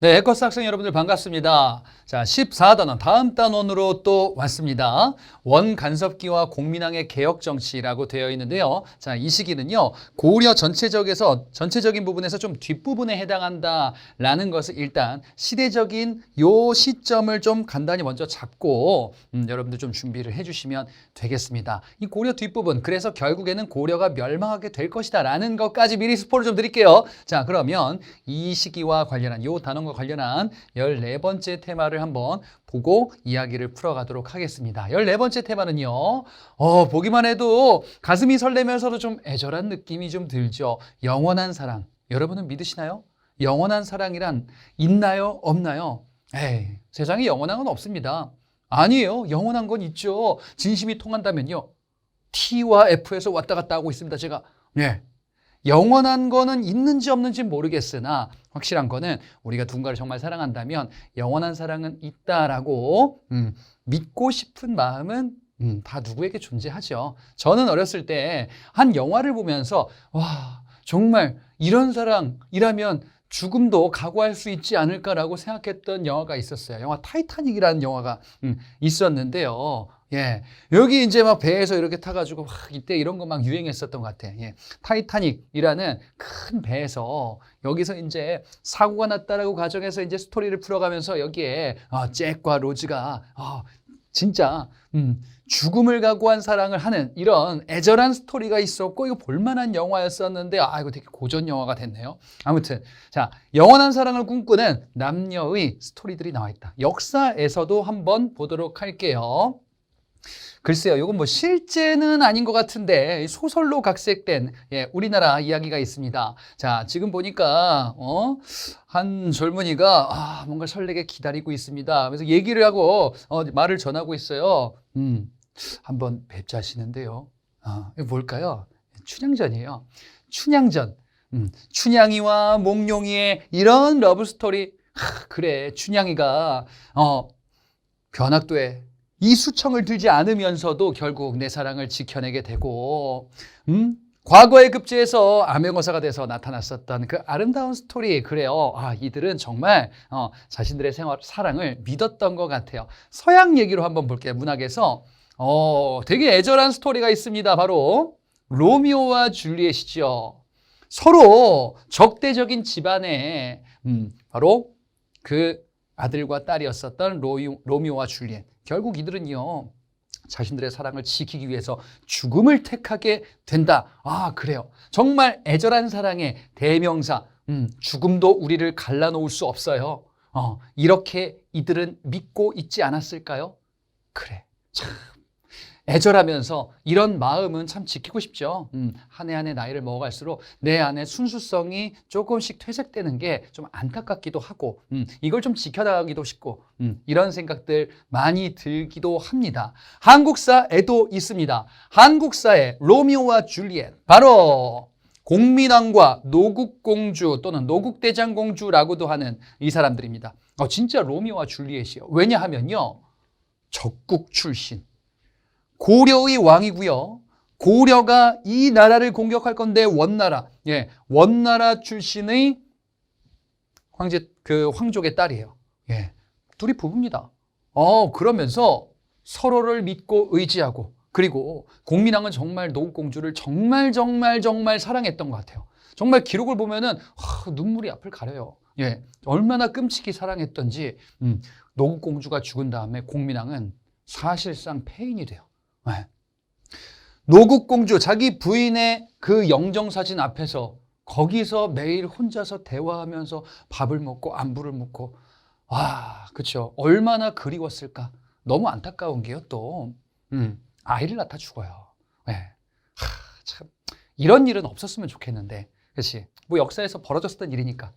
네, 에커스 학생 여러분들 반갑습니다. 자, 14단원 다음 단원으로 또 왔습니다. 원간섭기와 공민왕의 개혁정치라고 되어 있는데요. 자, 이 시기는요, 고려 전체적인 부분에서 좀 뒷부분에 해당한다라는 것을 일단 시대적인 요 시점을 좀 간단히 먼저 잡고 여러분들 좀 준비를 해주시면 되겠습니다. 이 고려 뒷부분, 그래서 결국에는 고려가 멸망하게 될 것이다 라는 것까지 미리 스포를 좀 드릴게요. 자, 그러면 이 시기와 관련한 요 단원과 관련한 14번째 테마를 한번 보고 이야기를 풀어가도록 하겠습니다. 14번째 테마는요. 보기만 해도 가슴이 설레면서도 좀 애절한 느낌이 좀 들죠. 영원한 사랑. 여러분은 믿으시나요? 영원한 사랑이란 있나요? 없나요? 에이, 세상에 영원한 건 없습니다. 아니에요. 영원한 건 있죠. 진심이 통한다면요. T와 F에서 왔다 갔다 하고 있습니다. 제가. 네. 영원한 거는 있는지 없는지 모르겠으나 확실한 거는 우리가 누군가를 정말 사랑한다면 영원한 사랑은 있다라고 믿고 싶은 마음은 다 누구에게 존재하죠. 저는 어렸을 때 한 영화를 보면서 와, 정말 이런 사랑이라면 죽음도 각오할 수 있지 않을까라고 생각했던 영화가 있었어요. 영화 타이타닉이라는 영화가 있었는데요. 예. 여기 이제 막 배에서 이렇게 타가지고 이때 이런 거 막 유행했었던 것 같아. 예. 타이타닉이라는 큰 배에서 여기서 이제 사고가 났다라고 가정해서 이제 스토리를 풀어가면서 여기에 잭과 로즈가 진짜 죽음을 각오한 사랑을 하는 이런 애절한 스토리가 있었고 이거 볼만한 영화였었는데 이거 되게 고전 영화가 됐네요. 아무튼 자, 영원한 사랑을 꿈꾸는 남녀의 스토리들이 나와 있다. 역사에서도 한번 보도록 할게요. 글쎄요, 이건 뭐 실제는 아닌 것 같은데 소설로 각색된 우리나라 이야기가 있습니다. 자, 지금 보니까 한 젊은이가 뭔가 설레게 기다리고 있습니다. 그래서 얘기를 하고 말을 전하고 있어요. 한번 뵙자 하시는데요. 이거 뭘까요? 춘향전이에요. 춘향전. 춘향이와 몽룡이의 이런 러브 스토리. 그래, 춘향이가 변학도에 이수청을 들지 않으면서도 결국 내 사랑을 지켜내게 되고 과거의 급제에서 암행어사가 돼서 나타났었던 그 아름다운 스토리. 그래요. 이들은 정말 자신들의 사랑을 믿었던 것 같아요. 서양 얘기로 한번 볼게요. 문학에서 되게 애절한 스토리가 있습니다. 바로 로미오와 줄리엣이죠. 서로 적대적인 집안에 바로 그 아들과 딸이었었던 로미오와 줄리엣. 결국 이들은요, 자신들의 사랑을 지키기 위해서 죽음을 택하게 된다. 그래요. 정말 애절한 사랑의 대명사. 죽음도 우리를 갈라놓을 수 없어요. 이렇게 이들은 믿고 있지 않았을까요? 그래. 참. 애절하면서 이런 마음은 참 지키고 싶죠. 한 해 한 해 나이를 먹어갈수록 내 안에 순수성이 조금씩 퇴색되는 게 좀 안타깝기도 하고 이걸 좀 지켜나가기도 싶고 이런 생각들 많이 들기도 합니다. 한국사에도 있습니다. 한국사의 로미오와 줄리엣, 바로 공민왕과 노국공주 또는 노국대장공주라고도 하는 이 사람들입니다. 진짜 로미오와 줄리엣이요. 왜냐하면요, 적국 출신. 고려의 왕이고요. 고려가 이 나라를 공격할 건데 원나라, 원나라 출신의 황족의 딸이에요. 둘이 부부입니다. 그러면서 서로를 믿고 의지하고, 그리고 공민왕은 정말 노국공주를 정말 사랑했던 것 같아요. 정말 기록을 보면은 눈물이 앞을 가려요. 얼마나 끔찍히 사랑했던지. 노국공주가 죽은 다음에 공민왕은 사실상 폐인이 돼요. 노국공주, 자기 부인의 그 영정사진 앞에서 거기서 매일 혼자서 대화하면서 밥을 먹고 안부를 묻고, 그쵸. 얼마나 그리웠을까. 너무 안타까운 게요, 또 아이를 낳다 죽어요. 참 이런 일은 없었으면 좋겠는데, 그렇지? 뭐 역사에서 벌어졌던 일이니까.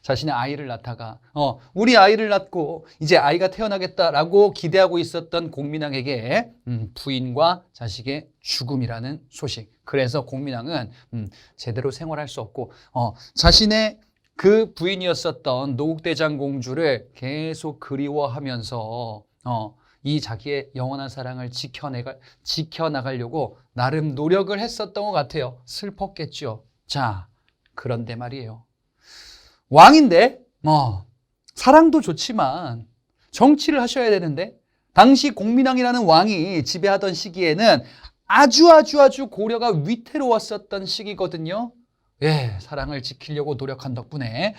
자신의 아이를 낳다가 우리 아이를 낳고 이제 아이가 태어나겠다라고 기대하고 있었던 공민왕에게 부인과 자식의 죽음이라는 소식. 그래서 공민왕은 제대로 생활할 수 없고 자신의 그 부인이었었던 노국대장공주를 계속 그리워하면서 이 자기의 영원한 사랑을 지켜나가려고 나름 노력을 했었던 것 같아요. 슬펐겠죠. 자, 그런데 말이에요. 왕인데 사랑도 좋지만 정치를 하셔야 되는데 당시 공민왕이라는 왕이 지배하던 시기에는 아주 고려가 위태로웠었던 시기거든요. 예, 사랑을 지키려고 노력한 덕분에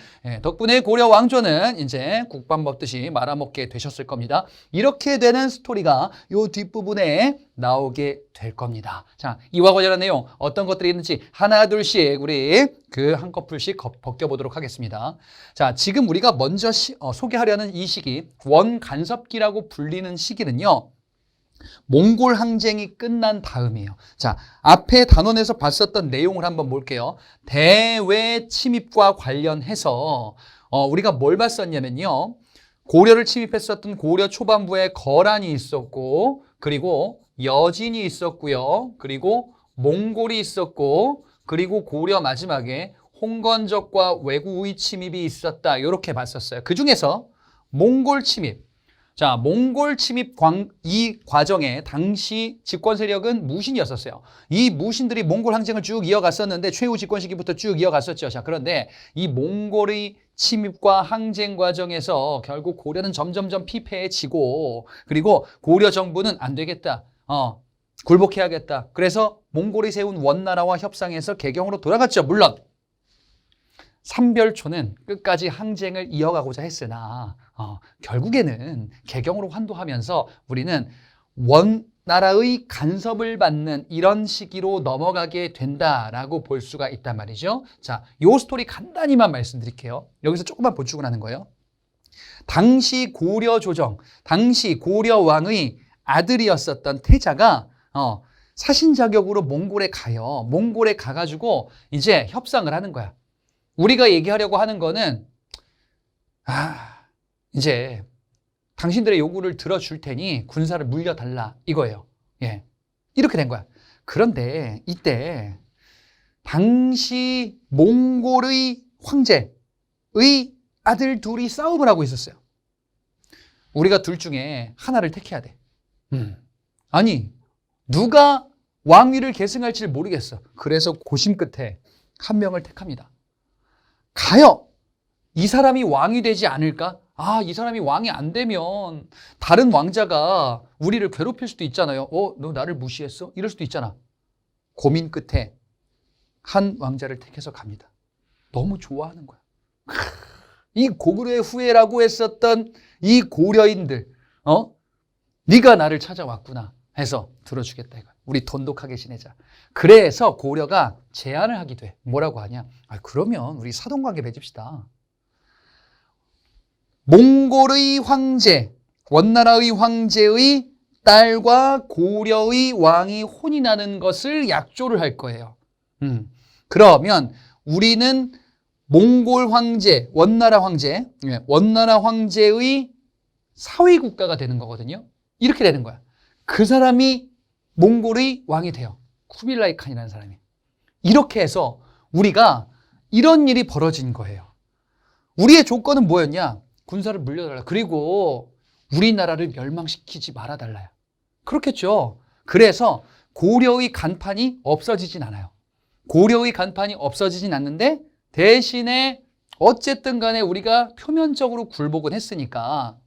고려 왕조는 이제 국밥 먹듯이 말아먹게 되셨을 겁니다. 이렇게 되는 스토리가 요 뒷부분에 나오게 될 겁니다. 자, 이와 관련한 내용 어떤 것들이 있는지 하나 둘씩 우리 한꺼풀씩 벗겨보도록 하겠습니다. 자, 지금 우리가 먼저 소개하려는 이 시기, 원간섭기라고 불리는 시기는요, 몽골 항쟁이 끝난 다음이에요. 자, 앞에 단원에서 봤었던 내용을 한번 볼게요. 대외 침입과 관련해서 우리가 뭘 봤었냐면요, 고려를 침입했었던 고려 초반부에 거란이 있었고, 그리고 여진이 있었고요, 그리고 몽골이 있었고, 그리고 고려 마지막에 홍건적과 외구의 침입이 있었다, 이렇게 봤었어요. 그 중에서 몽골 침입, 자, 몽골 침입 이 과정에 당시 집권 세력은 무신이었었어요. 이 무신들이 몽골 항쟁을 쭉 이어갔었는데 최후 집권 시기부터 쭉 이어갔었죠. 자, 그런데 이 몽골의 침입과 항쟁 과정에서 결국 고려는 점점점 피폐해지고, 그리고 고려 정부는 안 되겠다, 굴복해야겠다. 그래서 몽골이 세운 원나라와 협상해서 개경으로 돌아갔죠. 물론 삼별초는 끝까지 항쟁을 이어가고자 했으나 결국에는 개경으로 환도하면서 우리는 원나라의 간섭을 받는 이런 시기로 넘어가게 된다라고 볼 수가 있단 말이죠. 자, 요 스토리 간단히만 말씀드릴게요. 여기서 조금만 보충을 하는 거예요. 당시 고려 조정, 당시 고려 왕의 아들이었었던 태자가 사신 자격으로 몽골에 가요. 몽골에 가가지고 이제 협상을 하는 거야. 우리가 얘기하려고 하는 거는 이제 당신들의 요구를 들어줄 테니 군사를 물려달라, 이거예요. 예, 이렇게 된 거야. 그런데 이때 당시 몽골의 황제의 아들 둘이 싸움을 하고 있었어요. 우리가 둘 중에 하나를 택해야 돼. 아니, 누가 왕위를 계승할지 모르겠어. 그래서 고심 끝에 한 명을 택합니다. 가요. 이 사람이 왕이 되지 않을까? 이 사람이 왕이 안 되면 다른 왕자가 우리를 괴롭힐 수도 있잖아요. 너 나를 무시했어? 이럴 수도 있잖아. 고민 끝에 한 왕자를 택해서 갑니다. 너무 좋아하는 거야. 이 고구려의 후예라고 했었던 이 고려인들, 네가 나를 찾아왔구나 해서 들어주겠다, 이거. 우리 돈독하게 지내자. 그래서 고려가 제안을 하기도 해. 뭐라고 하냐? 그러면 우리 사돈관계 맺읍시다. 몽골의 황제, 원나라의 황제의 딸과 고려의 왕이 혼이 나는 것을 약조를 할 거예요. 그러면 우리는 몽골 황제, 원나라 황제의 사위 국가가 되는 거거든요. 이렇게 되는 거야. 그 사람이 몽골의 왕이 돼요. 쿠빌라이 칸이라는 사람이. 이렇게 해서 우리가 이런 일이 벌어진 거예요. 우리의 조건은 뭐였냐? 군사를 물려달라. 그리고 우리나라를 멸망시키지 말아달라요. 그렇겠죠. 그래서 고려의 간판이 없어지진 않아요. 고려의 간판이 없어지진 않는데 대신에 어쨌든 간에 우리가 표면적으로 굴복은 했으니까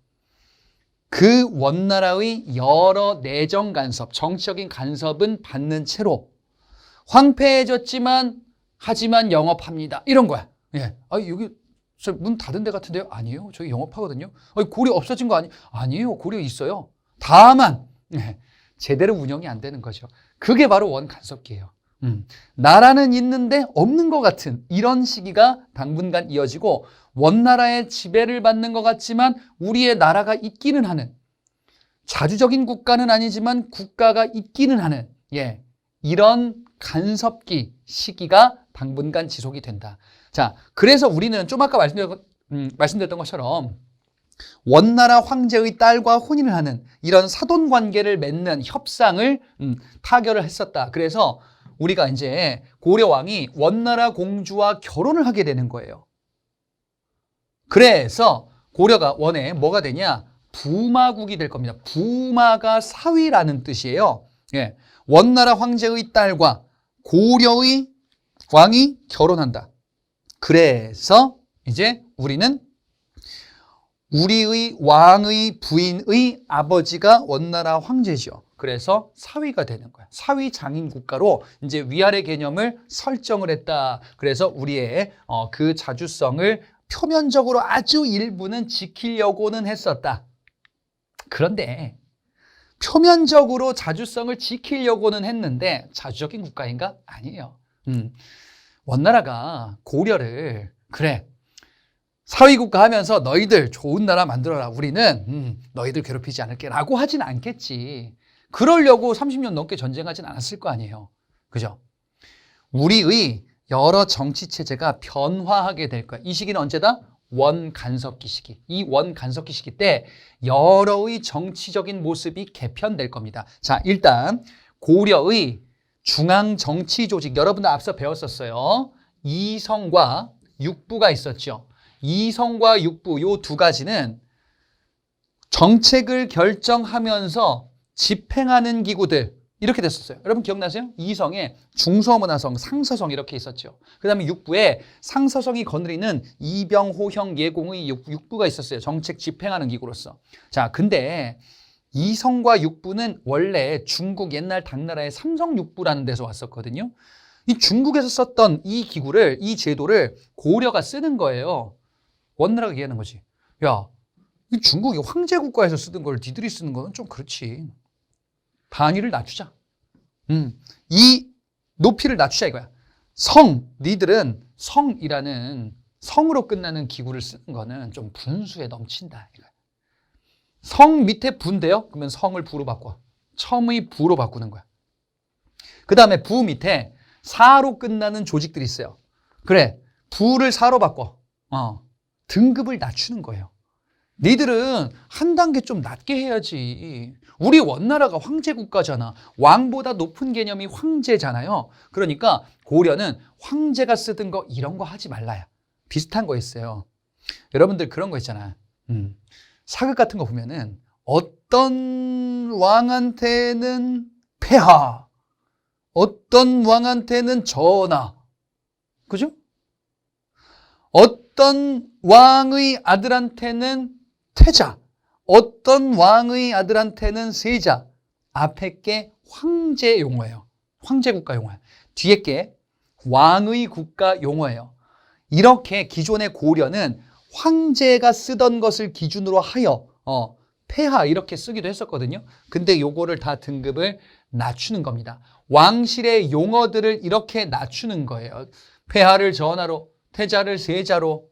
그 원나라의 여러 내정 간섭, 정치적인 간섭은 받는 채로 황폐해졌지만 하지만 영업합니다. 이런 거야. 예. 여기 문 닫은 데 같은데요? 아니에요. 저기 영업하거든요. 고려 없어진 거 아니에요. 고려 있어요. 다만 제대로 운영이 안 되는 거죠. 그게 바로 원간섭기예요. 나라는 있는데 없는 것 같은 이런 시기가 당분간 이어지고 원나라의 지배를 받는 것 같지만 우리의 나라가 있기는 하는, 자주적인 국가는 아니지만 국가가 있기는 하는 이런 간섭기 시기가 당분간 지속이 된다. 자, 그래서 우리는 좀 아까 말씀드렸던 것처럼 원나라 황제의 딸과 혼인을 하는 이런 사돈 관계를 맺는 협상을 타결을 했었다. 그래서 우리가 이제 고려 왕이 원나라 공주와 결혼을 하게 되는 거예요. 그래서 고려가 원에 뭐가 되냐? 부마국이 될 겁니다. 부마가 사위라는 뜻이에요. 원나라 황제의 딸과 고려의 왕이 결혼한다. 그래서 이제 우리는 우리의 왕의 부인의 아버지가 원나라 황제죠. 그래서 사위가 되는 거야. 사위 장인 국가로 이제 위아래 개념을 설정을 했다. 그래서 우리의 그 자주성을 표면적으로 아주 일부는 지키려고는 했었다. 그런데 표면적으로 자주성을 지키려고는 했는데 자주적인 국가인가? 아니에요. 원나라가 고려를 그래 사위국가 하면서 너희들 좋은 나라 만들어라. 우리는 너희들 괴롭히지 않을게 라고 하진 않겠지. 그러려고 30년 넘게 전쟁하진 않았을 거 아니에요. 그죠? 우리의 여러 정치체제가 변화하게 될 거야. 이 시기는 언제다? 원간섭기 시기. 이 원간섭기 시기 때 여러의 정치적인 모습이 개편될 겁니다. 자, 일단 고려의 중앙정치조직, 여러분들 앞서 배웠었어요. 이성과 육부가 있었죠. 이성과 육부 요 두 가지는 정책을 결정하면서 집행하는 기구들 이렇게 됐었어요. 여러분 기억나세요? 이성에 중서문화성, 상서성 이렇게 있었죠. 그 다음에 육부에 상서성이 거느리는 이병, 호형, 예공의 육부가 있었어요. 정책 집행하는 기구로서. 자, 근데 이성과 육부는 원래 중국 옛날 당나라의 삼성육부라는 데서 왔었거든요. 이 중국에서 썼던 이 기구를, 이 제도를 고려가 쓰는 거예요. 원나라가 얘기하는 거지. 야, 이 중국이 황제국가에서 쓰던 걸 니들이 쓰는 거는 좀 그렇지. 단위를 낮추자. 이 높이를 낮추자 이거야. 니들은 성이라는 성으로 끝나는 기구를 쓰는 거는 좀 분수에 넘친다. 이거야. 성 밑에 부인데요? 그러면 성을 부로 바꿔. 첨의 부로 바꾸는 거야. 그 다음에 부 밑에 사로 끝나는 조직들이 있어요. 그래, 부를 사로 바꿔. 등급을 낮추는 거예요. 니들은 한 단계 좀 낮게 해야지. 우리 원나라가 황제국가잖아. 왕보다 높은 개념이 황제잖아요. 그러니까 고려는 황제가 쓰던 거 이런 거 하지 말라야. 비슷한 거 있어요. 여러분들 그런 거 있잖아. 사극 같은 거 보면은 어떤 왕한테는 폐하, 어떤 왕한테는 전하. 그죠? 어떤 왕의 아들한테는 태자, 어떤 왕의 아들한테는 세자. 앞에 게 황제 용어예요. 황제 국가 용어예요. 뒤에 게 왕의 국가 용어예요. 이렇게 기존의 고려는 황제가 쓰던 것을 기준으로 하여 폐하 이렇게 쓰기도 했었거든요. 근데 요거를 다 등급을 낮추는 겁니다. 왕실의 용어들을 이렇게 낮추는 거예요. 폐하를 전하로, 태자를 세자로,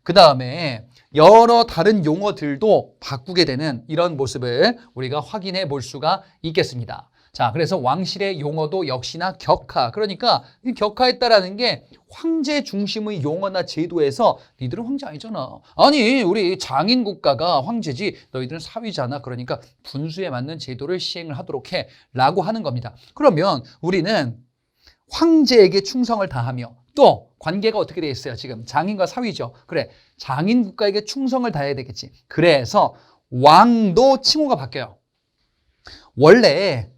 그 다음에 여러 다른 용어들도 바꾸게 되는 이런 모습을 우리가 확인해 볼 수가 있겠습니다. 자, 그래서 왕실의 용어도 역시나 격하. 그러니까 이 격하했다라는 게 황제 중심의 용어나 제도에서 니들은 황제 아니잖아. 아니, 우리 장인 국가가 황제지 너희들은 사위잖아. 그러니까 분수에 맞는 제도를 시행을 하도록 해. 라고 하는 겁니다. 그러면 우리는 황제에게 충성을 다하며 또 관계가 어떻게 돼 있어요? 지금 장인과 사위죠. 그래, 장인 국가에게 충성을 다해야 되겠지. 그래서 왕도 칭호가 바뀌어요. 원래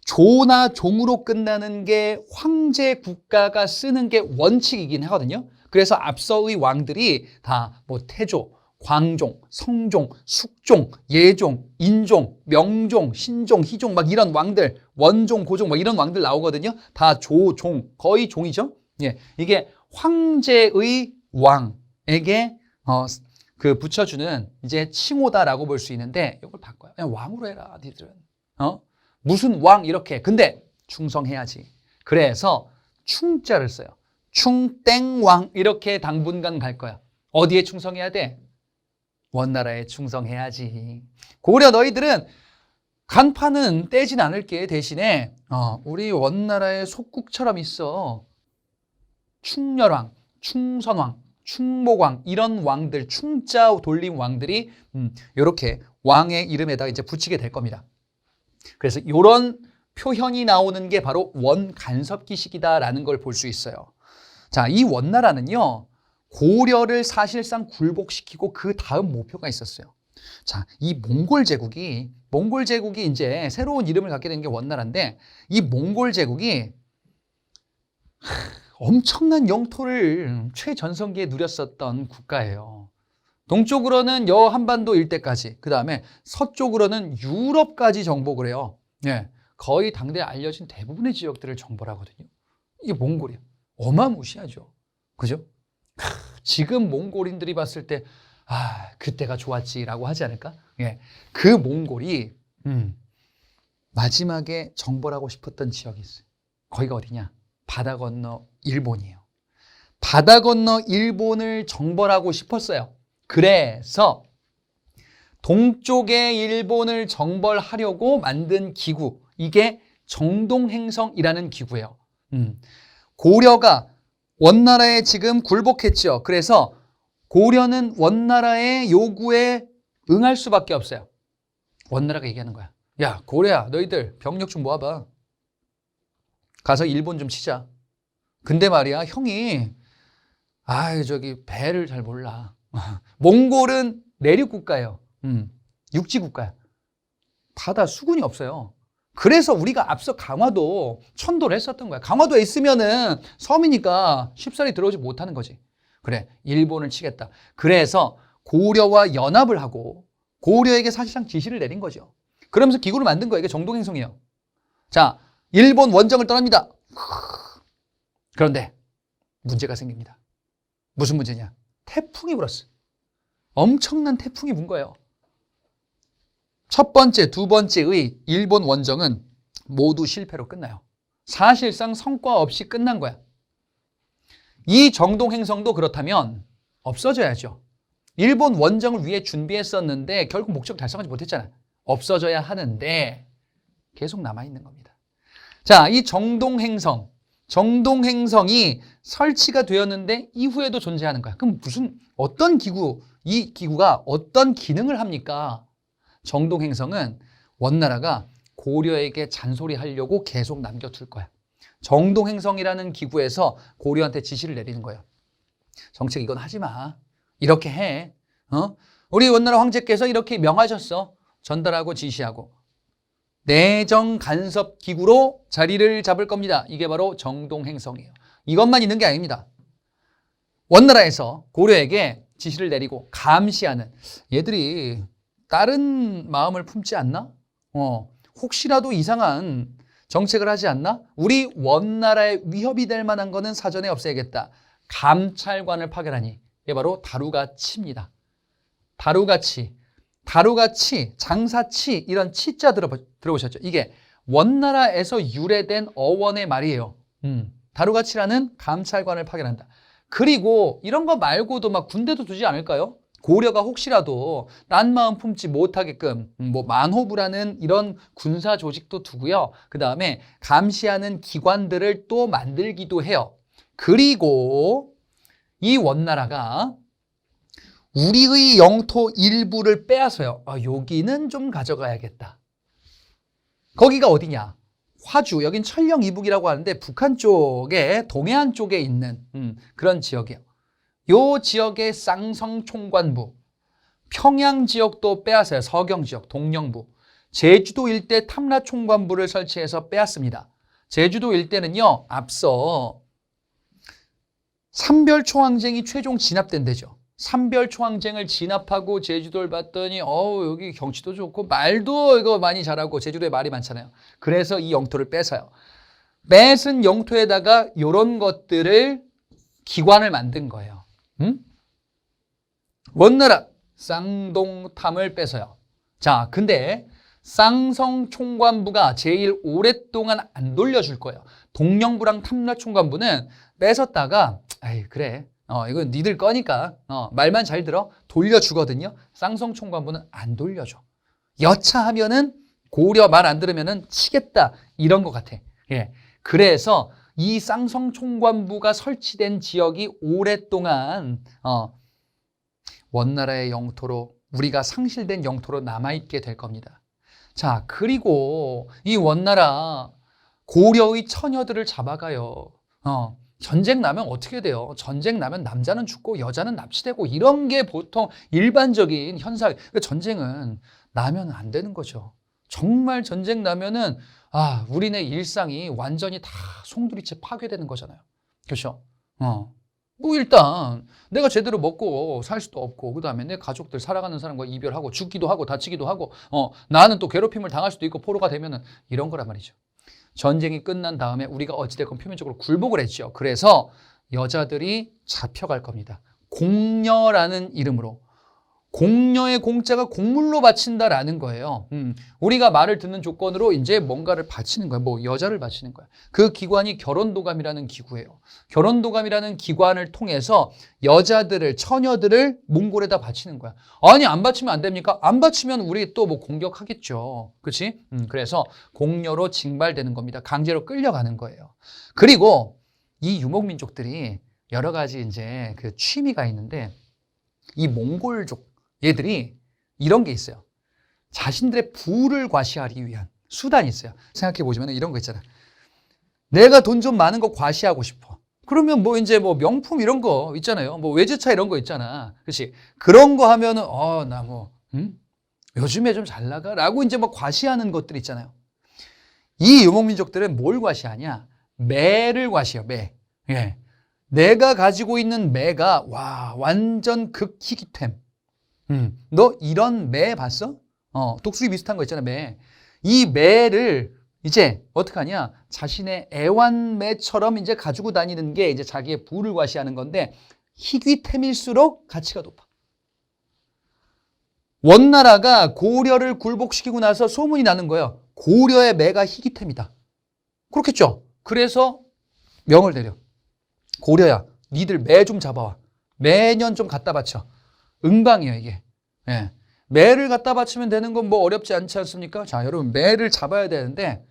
조나 종으로 끝나는 게 황제 국가가 쓰는 게 원칙이긴 하거든요. 그래서 앞서의 왕들이 다 뭐 태조, 광종, 성종, 숙종, 예종, 인종, 명종, 신종, 희종 막 이런 왕들, 원종, 고종 막 이런 왕들 나오거든요. 다 조, 종, 거의 종이죠. 예, 이게 황제의 왕에게 그 붙여주는 이제 칭호다라고 볼 수 있는데 이걸 바꿔요. 그냥 왕으로 해라, 니들은. 무슨 왕 이렇게. 근데 충성해야지. 그래서 충자를 써요. 충땡왕 이렇게 당분간 갈 거야. 어디에 충성해야 돼? 원나라에 충성해야지. 고려 너희들은 간판은 떼진 않을게. 대신에 우리 원나라의 속국처럼 있어. 충렬왕, 충선왕, 충목왕 이런 왕들, 충자 돌린 왕들이 이렇게 왕의 이름에다 이제 붙이게 될 겁니다. 그래서 이런 표현이 나오는 게 바로 원간섭기식이다라는 걸 볼 수 있어요. 자, 이 원나라는요, 고려를 사실상 굴복시키고 그 다음 목표가 있었어요. 자, 이 몽골 제국이 이제 새로운 이름을 갖게 된 게 원나라인데, 이 몽골 제국이 엄청난 영토를 최전성기에 누렸었던 국가예요. 동쪽으로는 여한반도 일대까지, 그 다음에 서쪽으로는 유럽까지 정복을 해요. 예, 거의 당대 알려진 대부분의 지역들을 정벌 하거든요. 이게 몽골이에요. 어마무시하죠. 그죠? 지금 몽골인들이 봤을 때, 아, 그때가 좋았지라고 하지 않을까? 예, 그 몽골이 마지막에 정벌하고 싶었던 지역이 있어요. 거기가 어디냐? 바다 건너 일본이에요. 바다 건너 일본을 정벌하고 싶었어요. 그래서 동쪽의 일본을 정벌하려고 만든 기구, 이게 정동행성이라는 기구예요. 고려가 원나라에 지금 굴복했죠. 그래서 고려는 원나라의 요구에 응할 수밖에 없어요. 원나라가 얘기하는 거야. 야, 고려야, 너희들 병력 좀 모아봐. 가서 일본 좀 치자. 근데 말이야, 형이 배를 잘 몰라. 몽골은 내륙 국가예요. 육지 국가야. 바다 수군이 없어요. 그래서 우리가 앞서 강화도 천도를 했었던 거야. 강화도에 있으면은 섬이니까 쉽사리 들어오지 못하는 거지. 그래, 일본을 치겠다. 그래서 고려와 연합을 하고 고려에게 사실상 지시를 내린 거죠. 그러면서 기구를 만든 거예요. 이게 정동행성이에요. 자, 일본 원정을 떠납니다. 그런데 문제가 생깁니다. 무슨 문제냐? 태풍이 불었어요. 엄청난 태풍이 분 거예요. 첫 번째, 두 번째의 일본 원정은 모두 실패로 끝나요. 사실상 성과 없이 끝난 거야. 이 정동행성도 그렇다면 없어져야죠. 일본 원정을 위해 준비했었는데 결국 목적 달성하지 못했잖아요. 없어져야 하는데 계속 남아있는 겁니다. 자, 이 정동행성이 설치가 되었는데 이후에도 존재하는 거야. 그럼 어떤 기구, 이 기구가 어떤 기능을 합니까? 정동행성은 원나라가 고려에게 잔소리하려고 계속 남겨둘 거야. 정동행성이라는 기구에서 고려한테 지시를 내리는 거예요. 정책 이건 하지 마. 이렇게 해. 우리 원나라 황제께서 이렇게 명하셨어. 전달하고 지시하고. 내정 간섭 기구로 자리를 잡을 겁니다. 이게 바로 정동행성이에요. 이것만 있는 게 아닙니다. 원나라에서 고려에게 지시를 내리고 감시하는, 얘들이 다른 마음을 품지 않나? 혹시라도 이상한 정책을 하지 않나? 우리 원나라에 위협이 될 만한 거는 사전에 없애야겠다. 감찰관을 파견하니 이게 바로 다루가치입니다. 다루가치, 장사치, 이런 치자 들어보셨죠? 이게 원나라에서 유래된 어원의 말이에요. 다루가치라는 감찰관을 파견한다. 그리고 이런 거 말고도 막 군대도 두지 않을까요? 고려가 혹시라도 딴 마음 품지 못하게끔 만호부라는 이런 군사 조직도 두고요. 그 다음에 감시하는 기관들을 또 만들기도 해요. 그리고 이 원나라가 우리의 영토 일부를 빼앗아요. 여기는 좀 가져가야겠다. 거기가 어디냐? 화주, 여긴 천령 이북이라고 하는데 북한 쪽에, 동해안 쪽에 있는 그런 지역이에요. 요 지역의 쌍성 총관부, 평양 지역도 빼앗아요. 서경 지역, 동령부. 제주도 일대 탐라 총관부를 설치해서 빼앗습니다. 제주도 일대는요, 앞서 삼별초항쟁이 최종 진압된 데죠. 삼별초항쟁을 진압하고 제주도를 봤더니 여기 경치도 좋고 말도 이거 많이 잘하고, 제주도에 말이 많잖아요. 그래서 이 영토를 뺏어요. 뺏은 영토에다가 이런 것들을, 기관을 만든 거예요. 원나라 쌍동탐을 뺏어요. 자, 근데 쌍성총관부가 제일 오랫동안 안 돌려줄 거예요. 동령부랑 탐라총관부는 뺏었다가 그래, 이건 니들 거니까 말만 잘 들어, 돌려주거든요. 쌍성총관부는 안 돌려줘. 여차하면은 고려 말 안 들으면은 치겠다, 이런 것 같아. 예. 그래서 이 쌍성총관부가 설치된 지역이 오랫동안 원나라의 영토로, 우리가 상실된 영토로 남아있게 될 겁니다. 자, 그리고 이 원나라 고려의 처녀들을 잡아가요. 전쟁 나면 어떻게 돼요? 전쟁 나면 남자는 죽고 여자는 납치되고, 이런 게 보통 일반적인 현상. 전쟁은 나면 안 되는 거죠. 정말 전쟁 나면은 우리네 일상이 완전히 다 송두리째 파괴되는 거잖아요. 그렇죠? 뭐 일단 내가 제대로 먹고 살 수도 없고 그다음에 내 가족들 사랑하는 사람과 이별하고 죽기도 하고 다치기도 하고 나는 또 괴롭힘을 당할 수도 있고 포로가 되면은 이런 거란 말이죠. 전쟁이 끝난 다음에 우리가 어찌됐건 표면적으로 굴복을 했죠. 그래서 여자들이 잡혀갈 겁니다. 공녀라는 이름으로. 공녀의 공자가 공물로 바친다라는 거예요. 우리가 말을 듣는 조건으로 이제 뭔가를 바치는 거예요. 뭐 여자를 바치는 거예요. 그 기관이 결혼도감이라는 기구예요. 결혼도감이라는 기관을 통해서 여자들을, 처녀들을 몽골에다 바치는 거야. 아니, 안 바치면 안 됩니까? 안 바치면 우리 또 뭐 공격하겠죠. 그렇지? 그래서 공녀로 징발되는 겁니다. 강제로 끌려가는 거예요. 그리고 이 유목민족들이 여러 가지 이제 그 취미가 있는데 이 몽골족 얘들이 이런 게 있어요. 자신들의 부를 과시하기 위한 수단이 있어요. 생각해 보시면 이런 거 있잖아. 내가 돈 좀 많은 거 과시하고 싶어. 그러면 뭐 이제 뭐 명품 이런 거 있잖아요. 뭐 외제차 이런 거 있잖아. 그렇지? 그런 거 하면은 나 뭐 요즘에 좀 잘 나가라고 이제 뭐 과시하는 것들 있잖아요. 이 유목민족들은 뭘 과시하냐? 매를 과시해요. 매. 예. 내가 가지고 있는 매가 와 완전 극희귀템. 너 이런 매 봤어? 독수리 비슷한 거 있잖아, 매. 이 매를 이제 어떡하냐? 자신의 애완매처럼 이제 가지고 다니는 게 이제 자기의 부를 과시하는 건데 희귀템일수록 가치가 높아. 원나라가 고려를 굴복시키고 나서 소문이 나는 거예요. 고려의 매가 희귀템이다. 그렇겠죠? 그래서 명을 내려. 고려야, 니들 매 좀 잡아와. 매년 좀 갖다 바쳐. 응방이에요, 이게. 예. 매를 갖다 바치면 되는 건 뭐 어렵지 않지 않습니까? 자, 여러분, 매를 잡아야 되는데,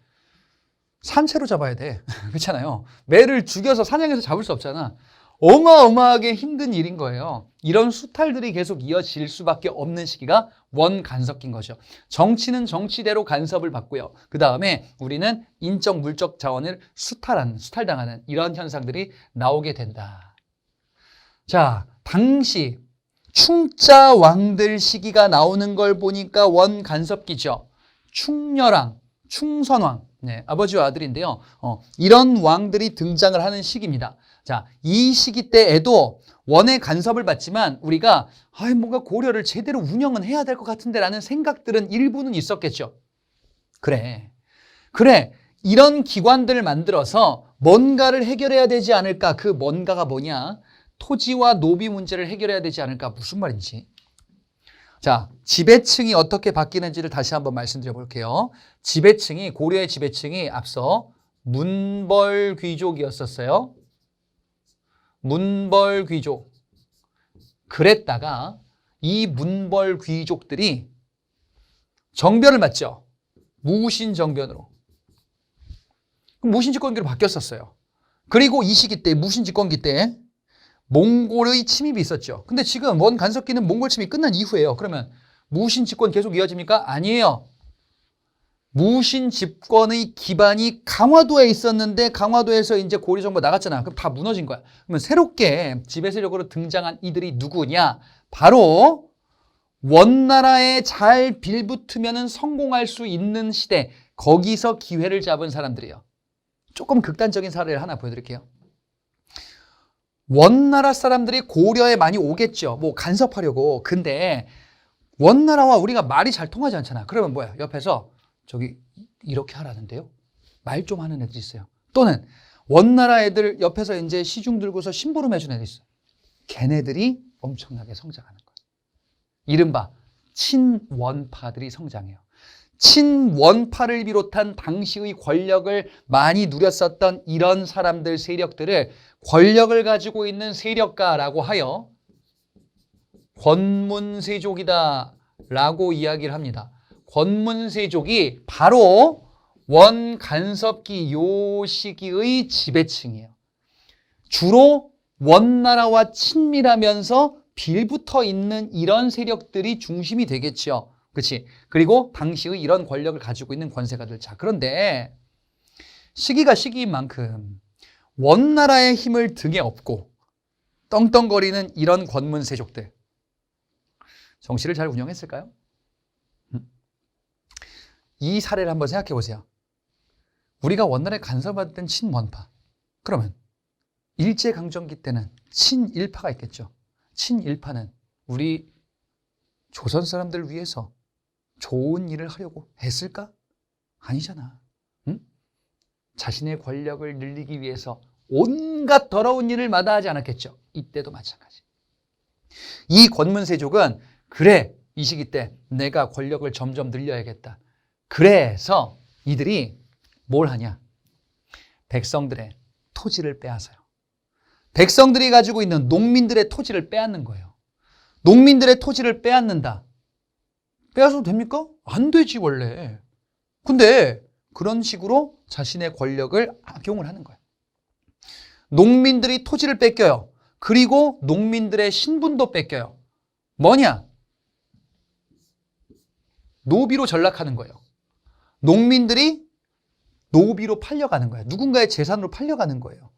산채로 잡아야 돼. 그렇잖아요. 매를 죽여서 사냥해서 잡을 수 없잖아. 어마어마하게 힘든 일인 거예요. 이런 수탈들이 계속 이어질 수밖에 없는 시기가 원간섭기인 거죠. 정치는 정치대로 간섭을 받고요. 그 다음에 우리는 인적, 물적 자원을 수탈당하는 이런 현상들이 나오게 된다. 자, 당시 충자 왕들 시기가 나오는 걸 보니까 원간섭기죠. 충렬왕, 충선왕, 네, 아버지와 아들인데요. 이런 왕들이 등장을 하는 시기입니다. 자, 이 시기 때에도 원의 간섭을 받지만 우리가 뭔가 고려를 제대로 운영은 해야 될 것 같은데 라는 생각들은 일부는 있었겠죠. 그래. 이런 기관들을 만들어서 뭔가를 해결해야 되지 않을까? 그 뭔가가 뭐냐? 토지와 노비 문제를 해결해야 되지 않을까? 무슨 말인지. 자, 지배층이 어떻게 바뀌는지를 다시 한번 말씀드려 볼게요. 고려의 지배층이 앞서 문벌 귀족이었었어요. 문벌 귀족. 그랬다가 이 문벌 귀족들이 정변을 맞죠. 무신정변으로. 무신집권기로 바뀌었었어요. 그리고 이 시기 때, 무신집권기 때 몽골의 침입이 있었죠. 근데 지금 원간섭기는 몽골 침입이 끝난 이후예요. 그러면 무신집권 계속 이어집니까? 아니에요. 무신집권의 기반이 강화도에 있었는데 강화도에서 이제 고려 정부가 나갔잖아. 그럼 다 무너진 거야. 그러면 새롭게 지배 세력으로 등장한 이들이 누구냐? 바로 원나라에 잘 빌붙으면 성공할 수 있는 시대, 거기서 기회를 잡은 사람들이에요. 조금 극단적인 사례를 하나 보여드릴게요. 원나라 사람들이 고려에 많이 오겠죠. 뭐 간섭하려고. 근데 원나라와 우리가 말이 잘 통하지 않잖아. 그러면 뭐야? 옆에서 저기 이렇게 하라는데요. 말 좀 하는 애들이 있어요. 또는 원나라 애들 옆에서 이제 시중 들고서 심부름 해주는 애들이 있어요. 걔네들이 엄청나게 성장하는 거야. 이른바 친원파들이 성장해요. 친원파를 비롯한 당시의 권력을 많이 누렸었던 이런 사람들, 세력들을 권력을 가지고 있는 세력가라고 하여 권문세족이다 라고 이야기를 합니다. 권문세족이 바로 원간섭기 요 시기의 지배층이에요. 주로 원나라와 친밀하면서 빌붙어 있는 이런 세력들이 중심이 되겠죠. 그렇지? 그리고 당시의 이런 권력을 가지고 있는 권세가들. 자, 그런데 시기가 시기인 만큼 원나라의 힘을 등에 업고 떵떵거리는 이런 권문세족들. 정치를 잘 운영했을까요? 이 사례를 한번 생각해 보세요. 우리가 원나라에 간섭받던 친원파. 그러면 일제강점기 때는 친일파가 있겠죠. 친일파는 우리 조선 사람들을 위해서 좋은 일을 하려고 했을까? 아니잖아. 응? 자신의 권력을 늘리기 위해서 온갖 더러운 일을 마다하지 않았겠죠. 이때도 마찬가지. 이 권문세족은 그래, 이 시기 때 내가 권력을 점점 늘려야겠다. 그래서 이들이 뭘 하냐? 백성들의 토지를 빼앗아요. 백성들이 가지고 있는 농민들의 토지를 빼앗는 거예요. 농민들의 토지를 빼앗는다. 빼앗아도 됩니까? 안 되지 원래. 근데 그런 식으로 자신의 권력을 악용을 하는 거예요. 농민들이 토지를 뺏겨요. 그리고 농민들의 신분도 뺏겨요. 뭐냐? 노비로 전락하는 거예요. 농민들이 노비로 팔려가는 거예요. 누군가의 재산으로 팔려가는 거예요.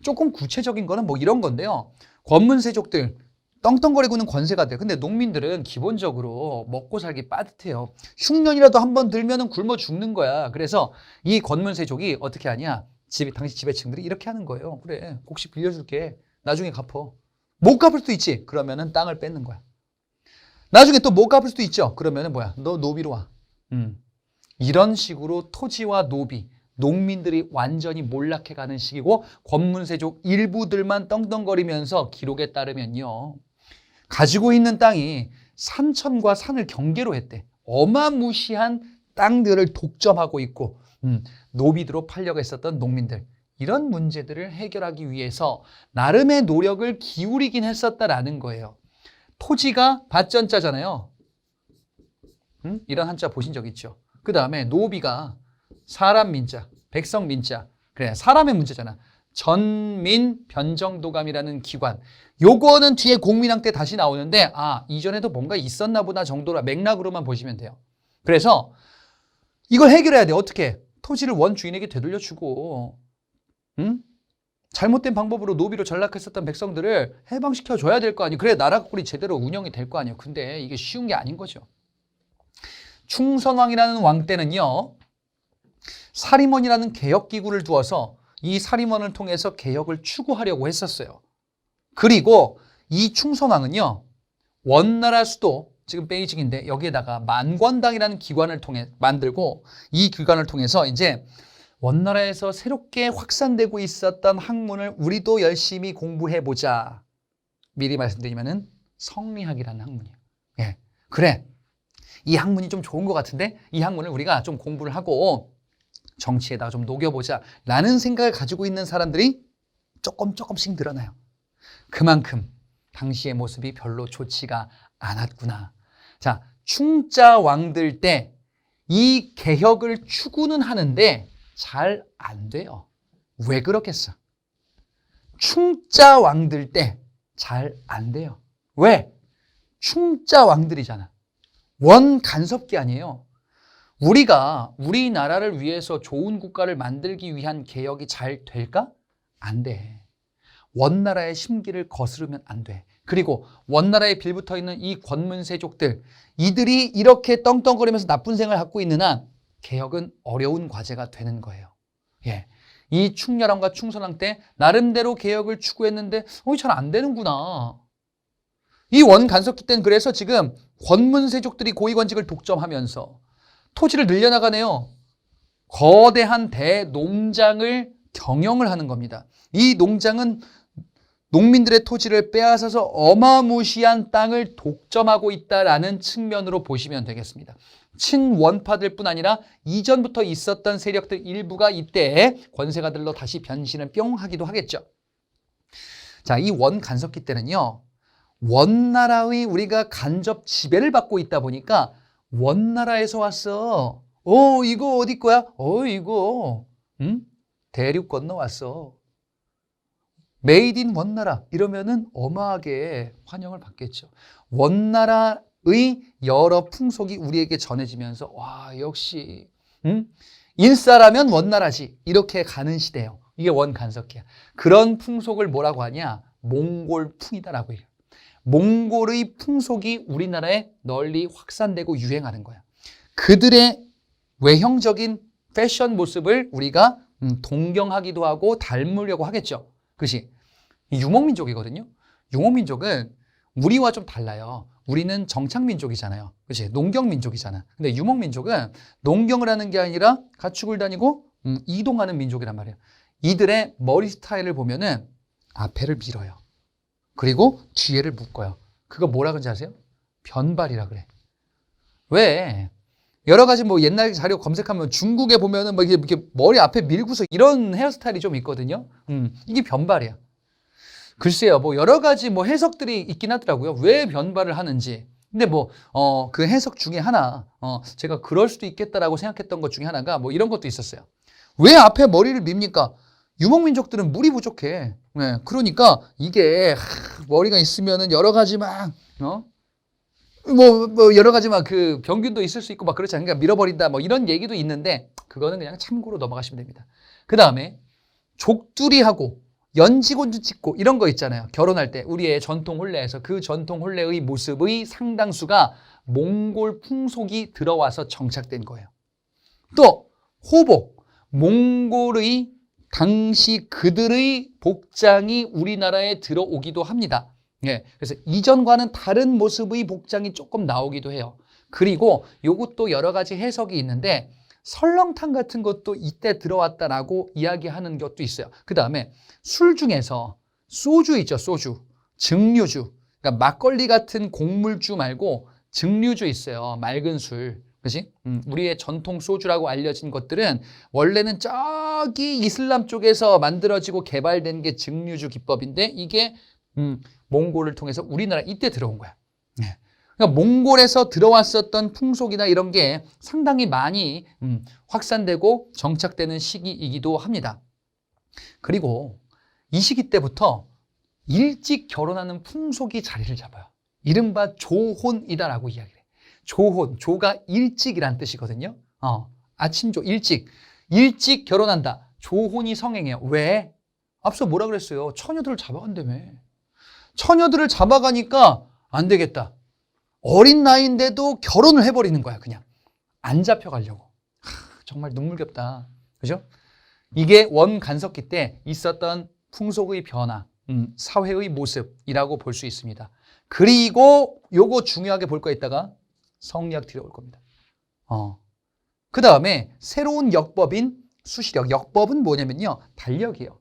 조금 구체적인 거는 뭐 이런 건데요. 권문세족들 떵떵거리고 있는 권세가 돼요. 근데 농민들은 기본적으로 먹고 살기 빠듯해요. 흉년이라도 한번 들면은 굶어 죽는 거야. 그래서 이 권문세족이 어떻게 하냐? 당시 지배층들이 이렇게 하는 거예요. 그래, 곡식 빌려줄게. 나중에 갚어. 못 갚을 수도 있지. 그러면은 땅을 뺏는 거야. 나중에 또 못 갚을 수도 있죠. 그러면은 뭐야? 너 노비로 와. 이런 식으로 토지와 노비, 농민들이 완전히 몰락해가는 시기고 권문세족 일부들만 떵떵거리면서 기록에 따르면요. 가지고 있는 땅이 산천과 산을 경계로 했대. 어마무시한 땅들을 독점하고 있고 노비들로 팔려가 있었던 농민들. 이런 문제들을 해결하기 위해서 나름의 노력을 기울이긴 했었다라는 거예요. 토지가 밭전자잖아요. 이런 한자 보신 적 있죠? 그 다음에 노비가 사람 민자, 백성 민자. 그래, 사람의 문제잖아. 전민 변정도감이라는 기관. 요거는 뒤에 공민왕 때 다시 나오는데 이전에도 뭔가 있었나 보다 정도로 맥락으로만 보시면 돼요. 그래서 이걸 해결해야 돼. 어떻게? 토지를 원주인에게 되돌려주고 잘못된 방법으로 노비로 전락했었던 백성들을 해방시켜줘야 될 거 아니에요. 그래 나라가 꼴이 제대로 운영이 될 거 아니에요. 근데 이게 쉬운 게 아닌 거죠. 충선왕이라는 왕 때는요. 사림원이라는 개혁기구를 두어서 이 사림원을 통해서 개혁을 추구하려고 했었어요. 그리고 이 충선왕은요. 원나라 수도, 지금 베이징인데 여기에다가 만권당이라는 기관을 통해 만들고 이 기관을 통해서 이제 원나라에서 새롭게 확산되고 있었던 학문을 우리도 열심히 공부해보자. 미리 말씀드리면은 성리학이라는 학문이에요. 예, 그래. 이 학문이 좀 좋은 것 같은데 이 학문을 우리가 좀 공부를 하고 정치에다가 좀 녹여보자 라는 생각을 가지고 있는 사람들이 조금씩 늘어나요. 그만큼 당시의 모습이 별로 좋지가 않았구나. 자, 충자 왕들 때 이 개혁을 추구는 하는데 잘 안 돼요. 왜 그렇겠어? 충자 왕들 때 잘 안 돼요. 왜? 충자 왕들이잖아. 원 간섭기 아니에요. 우리나라를 위해서 좋은 국가를 만들기 위한 개혁이 잘 될까? 안 돼. 원나라의 심기를 거스르면 안 돼. 그리고 원나라에 빌붙어 있는 이 권문세족들, 이들이 이렇게 떵떵거리면서 나쁜 생각을 갖고 있는 한 개혁은 어려운 과제가 되는 거예요. 예. 이 충렬왕과 충선왕 때 나름대로 개혁을 추구했는데 잘 안 되는구나. 이 원간섭기 때는 그래서 지금 권문세족들이 고위권직을 독점하면서 토지를 늘려나가네요. 거대한 대농장을 경영을 하는 겁니다. 이 농장은 농민들의 토지를 빼앗아서 어마무시한 땅을 독점하고 있다라는 측면으로 보시면 되겠습니다. 친원파들 뿐 아니라 이전부터 있었던 세력들 일부가 이때 권세가들로 다시 변신을 뿅 하기도 하겠죠. 자, 이 원간섭기 때는요. 원나라의 우리가 간접 지배를 받고 있다 보니까 원나라에서 왔어. 이거 어디 거야? 이거 대륙 건너 왔어. 메이드 인 원나라 이러면은 어마하게 환영을 받겠죠. 원나라의 여러 풍속이 우리에게 전해지면서 와 역시 인싸라면 원나라지 이렇게 가는 시대예요. 이게 원간섭기야. 그런 풍속을 뭐라고 하냐? 몽골풍이다라고 해요. 몽골의 풍속이 우리나라에 널리 확산되고 유행하는 거야. 그들의 외형적인 패션 모습을 우리가 동경하기도 하고 닮으려고 하겠죠. 그것이 유목민족이거든요. 유목민족은 우리와 좀 달라요. 우리는 정착민족이잖아요. 그렇지? 농경민족이잖아. 근데 유목민족은 농경을 하는 게 아니라 가축을 다니고 이동하는 민족이란 말이에요. 이들의 머리 스타일을 보면은 앞에를 밀어요. 그리고 뒤에를 묶어요. 그거 뭐라 그런지 아세요? 변발이라 그래. 왜? 여러 가지 뭐 옛날 자료 검색하면 중국에 보면은 뭐 이렇게 머리 앞에 밀고서 이런 헤어스타일이 좀 있거든요. 이게 변발이야. 글쎄요, 뭐 여러 가지 뭐 해석들이 있긴 하더라고요. 왜 변발을 하는지. 근데 뭐, 그 해석 중에 하나, 제가 그럴 수도 있겠다라고 생각했던 것 중에 하나가 뭐 이런 것도 있었어요. 왜 앞에 머리를 밉니까? 유목민족들은 물이 부족해. 네, 그러니까 이게 머리가 있으면은 여러 가지 막, 뭐 여러 가지 막 그 병균도 있을 수 있고 막 그렇지 않으니까 밀어버린다 뭐 이런 얘기도 있는데 그거는 그냥 참고로 넘어가시면 됩니다. 그 다음에 족두리하고 연지곤주 찍고 이런 거 있잖아요. 결혼할 때 우리의 전통 혼례에서 그 전통 혼례의 모습의 상당수가 몽골 풍속이 들어와서 정착된 거예요. 또 호복, 몽골의 당시 그들의 복장이 우리나라에 들어오기도 합니다. 예, 그래서 이전과는 다른 모습의 복장이 조금 나오기도 해요. 그리고 요것도 여러 가지 해석이 있는데 설렁탕 같은 것도 이때 들어왔다라고 이야기하는 것도 있어요. 그 다음에 술 중에서 소주 있죠, 소주. 증류주. 그러니까 막걸리 같은 곡물주 말고 증류주 있어요. 맑은 술. 그렇지? 우리의 전통 소주라고 알려진 것들은 원래는 저기 이슬람 쪽에서 만들어지고 개발된 게 증류주 기법인데 이게 몽골을 통해서 우리나라 이때 들어온 거야. 네. 그러니까 몽골에서 들어왔었던 풍속이나 이런 게 상당히 많이 확산되고 정착되는 시기이기도 합니다. 그리고 이 시기 때부터 일찍 결혼하는 풍속이 자리를 잡아요. 이른바 조혼이다라고 이야기를 해요. 조혼, 조가 일찍이란 뜻이거든요. 아침조, 일찍 결혼한다. 조혼이 성행해요. 왜? 앞서 뭐라 그랬어요? 처녀들을 잡아간다며. 처녀들을 잡아가니까 안 되겠다. 어린 나이인데도 결혼을 해버리는 거야, 그냥. 안 잡혀가려고. 정말 눈물겹다. 그죠? 이게 원간섭기 때 있었던 풍속의 변화, 사회의 모습이라고 볼 수 있습니다. 그리고 요거 중요하게 볼 거 있다가 성리학 들어올 겁니다. 그 다음에 새로운 역법인 수시력. 역법은 뭐냐면요. 달력이에요.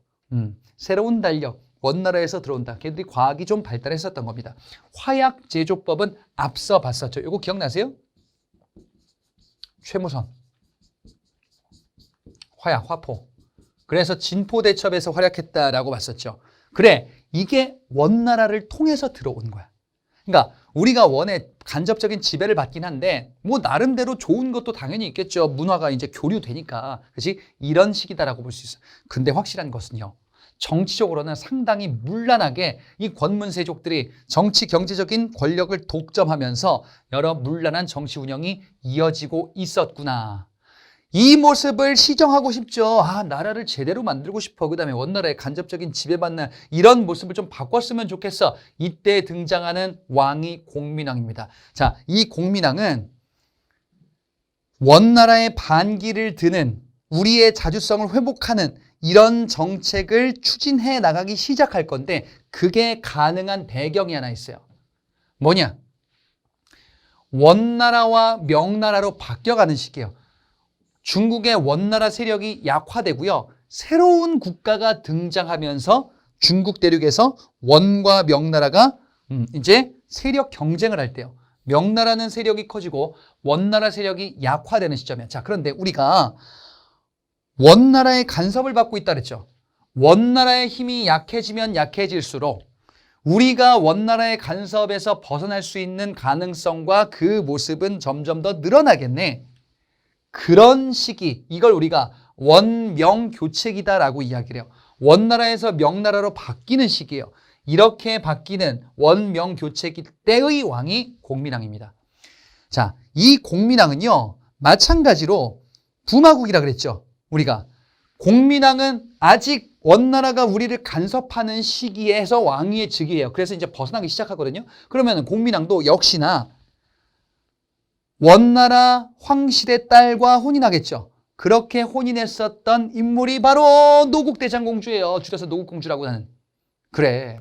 새로운 달력. 원나라에서 들어온다. 걔들이 과학이 좀 발달했었던 겁니다. 화약 제조법은 앞서 봤었죠. 이거 기억나세요? 최무선. 화약, 화포. 그래서 진포대첩에서 활약했다라고 봤었죠. 그래, 이게 원나라를 통해서 들어온 거야. 그러니까 우리가 원에 간접적인 지배를 받긴 한데 뭐 나름대로 좋은 것도 당연히 있겠죠. 문화가 이제 교류되니까. 그렇지? 이런 식이다라고 볼 수 있어. 근데 확실한 것은요. 정치적으로는 상당히 문란하게 이 권문세족들이 정치 경제적인 권력을 독점하면서 여러 문란한 정치 운영이 이어지고 있었구나. 이 모습을 시정하고 싶죠. 나라를 제대로 만들고 싶어. 그 다음에 원나라의 간접적인 지배받는 이런 모습을 좀 바꿨으면 좋겠어. 이때 등장하는 왕이 공민왕입니다. 자, 이 공민왕은 원나라의 반기를 드는 우리의 자주성을 회복하는 이런 정책을 추진해 나가기 시작할 건데 그게 가능한 배경이 하나 있어요. 뭐냐? 원나라와 명나라로 바뀌어가는 시기예요. 중국의 원나라 세력이 약화되고요. 새로운 국가가 등장하면서 중국 대륙에서 원과 명나라가 이제 세력 경쟁을 할 때요. 명나라는 세력이 커지고 원나라 세력이 약화되는 시점이에요. 자, 그런데 우리가 원나라의 간섭을 받고 있다 그랬죠. 원나라의 힘이 약해지면 약해질수록 우리가 원나라의 간섭에서 벗어날 수 있는 가능성과 그 모습은 점점 더 늘어나겠네. 그런 시기, 이걸 우리가 원명교체기다라고 이야기를 해요. 원나라에서 명나라로 바뀌는 시기예요. 이렇게 바뀌는 원명교체기 때의 왕이 공민왕입니다. 자, 이 공민왕은요, 마찬가지로 부마국이라 그랬죠. 우리가 공민왕은 아직 원나라가 우리를 간섭하는 시기에서 왕위의 즉위예요. 그래서 이제 벗어나기 시작하거든요. 그러면 공민왕도 역시나 원나라 황실의 딸과 혼인하겠죠. 그렇게 혼인했었던 인물이 바로 노국대장공주예요. 줄여서 노국공주라고 하는. 그래.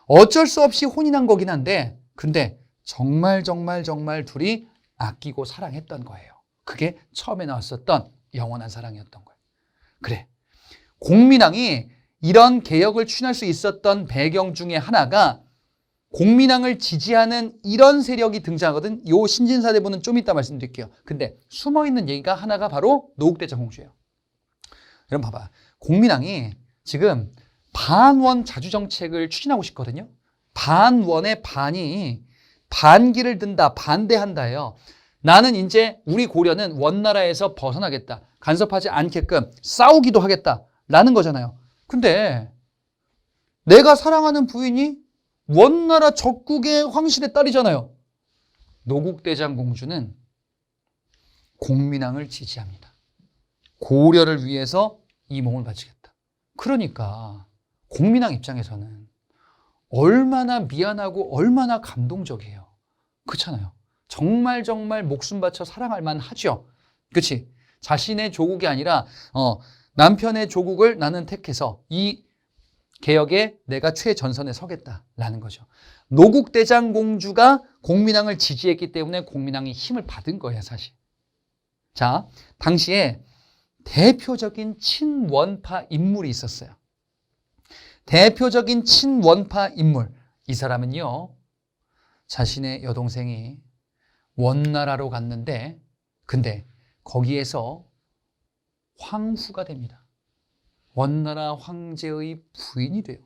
어쩔 수 없이 혼이 난 거긴 한데 근데 정말 둘이 아끼고 사랑했던 거예요. 그게 처음에 나왔었던 영원한 사랑이었던 거예요. 그래. 공민왕이 이런 개혁을 추진할 수 있었던 배경 중에 하나가 공민왕을 지지하는 이런 세력이 등장하거든. 요 신진사대부는 좀 이따 말씀드릴게요. 근데 숨어있는 얘기가 하나가 바로 노국대장공주예요. 여러분 봐봐. 공민왕이 지금 반원 자주정책을 추진하고 싶거든요. 반원의 반이 반기를 든다, 반대한다예요. 나는 이제 우리 고려는 원나라에서 벗어나겠다. 간섭하지 않게끔 싸우기도 하겠다라는 거잖아요. 근데 내가 사랑하는 부인이 원나라 적국의 황실의 딸이잖아요. 노국대장공주는 공민왕을 지지합니다. 고려를 위해서 이 몸을 바치겠다. 그러니까 공민왕 입장에서는 얼마나 미안하고 얼마나 감동적이에요. 그렇잖아요. 정말 목숨 바쳐 사랑할 만하죠. 그렇지? 자신의 조국이 아니라 남편의 조국을 나는 택해서 이 개혁에 내가 최전선에 서겠다라는 거죠. 노국대장공주가 공민왕을 지지했기 때문에 공민왕이 힘을 받은 거예요, 사실. 자, 당시에 대표적인 친원파 인물이 있었어요. 대표적인 친원파 인물. 이 사람은요, 자신의 여동생이 원나라로 갔는데, 근데 거기에서 황후가 됩니다. 원나라 황제의 부인이 돼요.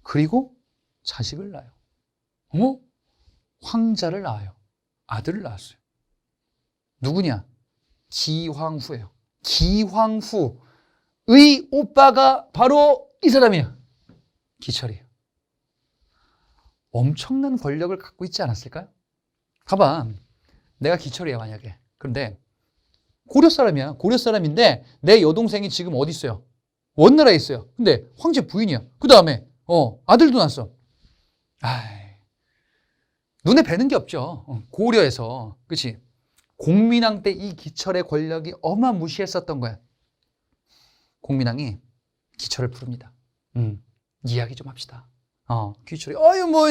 그리고 자식을 낳아요. 황자를 낳아요. 아들을 낳았어요. 누구냐? 기황후예요. 기황후의 오빠가 바로 이 사람이에요. 기철이에요. 엄청난 권력을 갖고 있지 않았을까요? 봐봐. 내가 기철이야, 만약에. 그런데 고려 사람이야. 고려 사람인데 내 여동생이 지금 어디 있어요? 원나라에 있어요. 근데 황제 부인이야. 그 다음에 아들도 낳았어. 눈에 뵈는 게 없죠. 고려에서. 그렇지? 공민왕 때 이 기철의 권력이 어마무시했었던 거야. 공민왕이 기철을 부릅니다. 이야기 좀 합시다. 기철이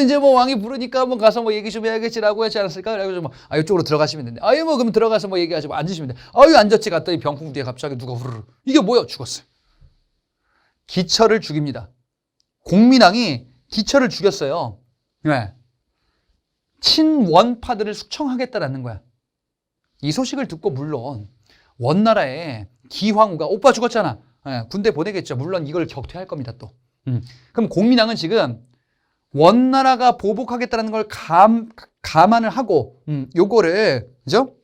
이제 왕이 부르니까 가서 얘기 좀 해야겠지라고 하지 않았을까? 그래가지고 이쪽으로 들어가시면 되는데 그럼 들어가서 얘기하지 앉으시면 돼. 앉았지 갔더니 병풍 뒤에 갑자기 누가 후루루. 이게 뭐야? 죽었어요. 기철을 죽입니다. 공민왕이 기철을 죽였어요. 왜? 친원파들을 숙청하겠다라는 거야. 이 소식을 듣고 물론 원나라의 기황후가 오빠 죽었잖아. 군대 보내겠죠. 물론 이걸 격퇴할 겁니다. 또. 그럼 공민왕은 지금 원나라가 보복하겠다는 걸 감안을 하고 요거를 그죠?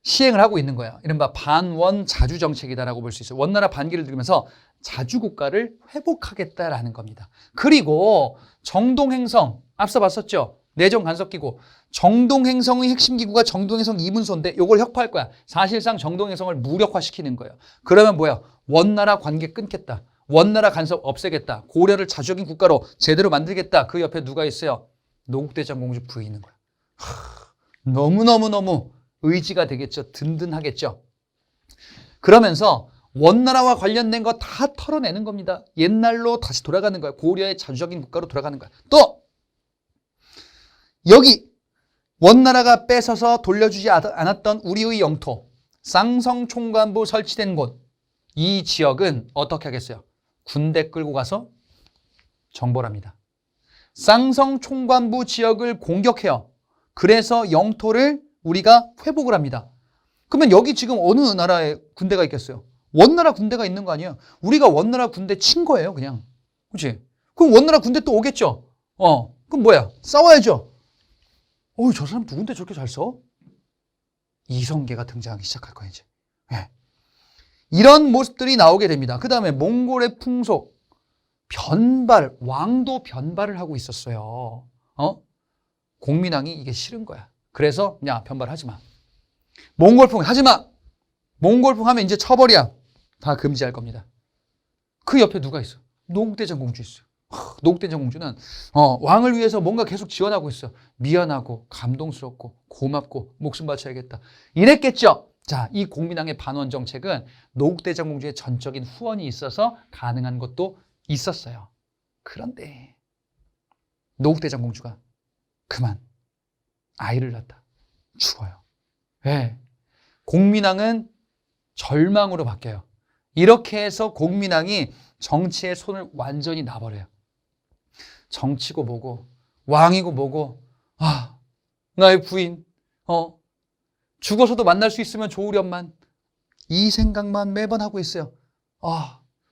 시행을 하고 있는 거야. 이른바 반원 자주 정책이다라고 볼 수 있어요. 원나라 반기를 들으면서 자주국가를 회복하겠다라는 겁니다. 그리고 정동행성 앞서 봤었죠. 내정 간섭기구. 정동행성의 핵심 기구가 정동행성 이문소인데 요걸 혁파할 거야. 사실상 정동행성을 무력화시키는 거예요. 그러면 뭐야? 원나라 관계 끊겠다. 원나라 간섭 없애겠다. 고려를 자주적인 국가로 제대로 만들겠다. 그 옆에 누가 있어요? 노국대장공주 부인이 있는 거야. 너무너무 의지가 되겠죠. 든든하겠죠. 그러면서 원나라와 관련된 거 다 털어내는 겁니다. 옛날로 다시 돌아가는 거야. 고려의 자주적인 국가로 돌아가는 거야. 또 여기 원나라가 뺏어서 돌려주지 않았던 우리의 영토, 쌍성총관부 설치된 곳, 이 지역은 어떻게 하겠어요? 군대 끌고 가서 정벌 합니다. 쌍성총관부 지역을 공격해요. 그래서 영토를 우리가 회복을 합니다. 그러면 여기 지금 어느 나라에 군대가 있겠어요? 원나라 군대가 있는 거 아니에요? 우리가 원나라 군대 친 거예요, 그냥. 그렇지? 그럼 원나라 군대 또 오겠죠? 그럼 뭐야? 싸워야죠. 저 사람 누군데 저렇게 잘 써? 이성계가 등장하기 시작할 거야, 이제. 네. 이런 모습들이 나오게 됩니다. 그 다음에 몽골의 풍속, 변발, 왕도 변발을 하고 있었어요. 공민왕이 이게 싫은 거야. 그래서 야, 변발하지 마. 몽골풍 하지 마. 몽골풍 하면 이제 처벌이야. 다 금지할 겁니다. 그 옆에 누가 있어? 노국대장공주 있어요. 노국대장공주는 왕을 위해서 뭔가 계속 지원하고 있어. 미안하고 감동스럽고 고맙고 목숨 바쳐야겠다. 이랬겠죠. 자, 이 공민왕의 반원 정책은 노국대장공주의 전적인 후원이 있어서 가능한 것도 있었어요. 그런데 노국대장 공주가 그만 아이를 낳다 죽어요. 왜? 공민왕은 절망으로 바뀌어요. 이렇게 해서 공민왕이 정치의 손을 완전히 놔버려요. 정치고 뭐고 왕이고 뭐고 나의 부인 죽어서도 만날 수 있으면 좋으련만 이 생각만 매번 하고 있어요.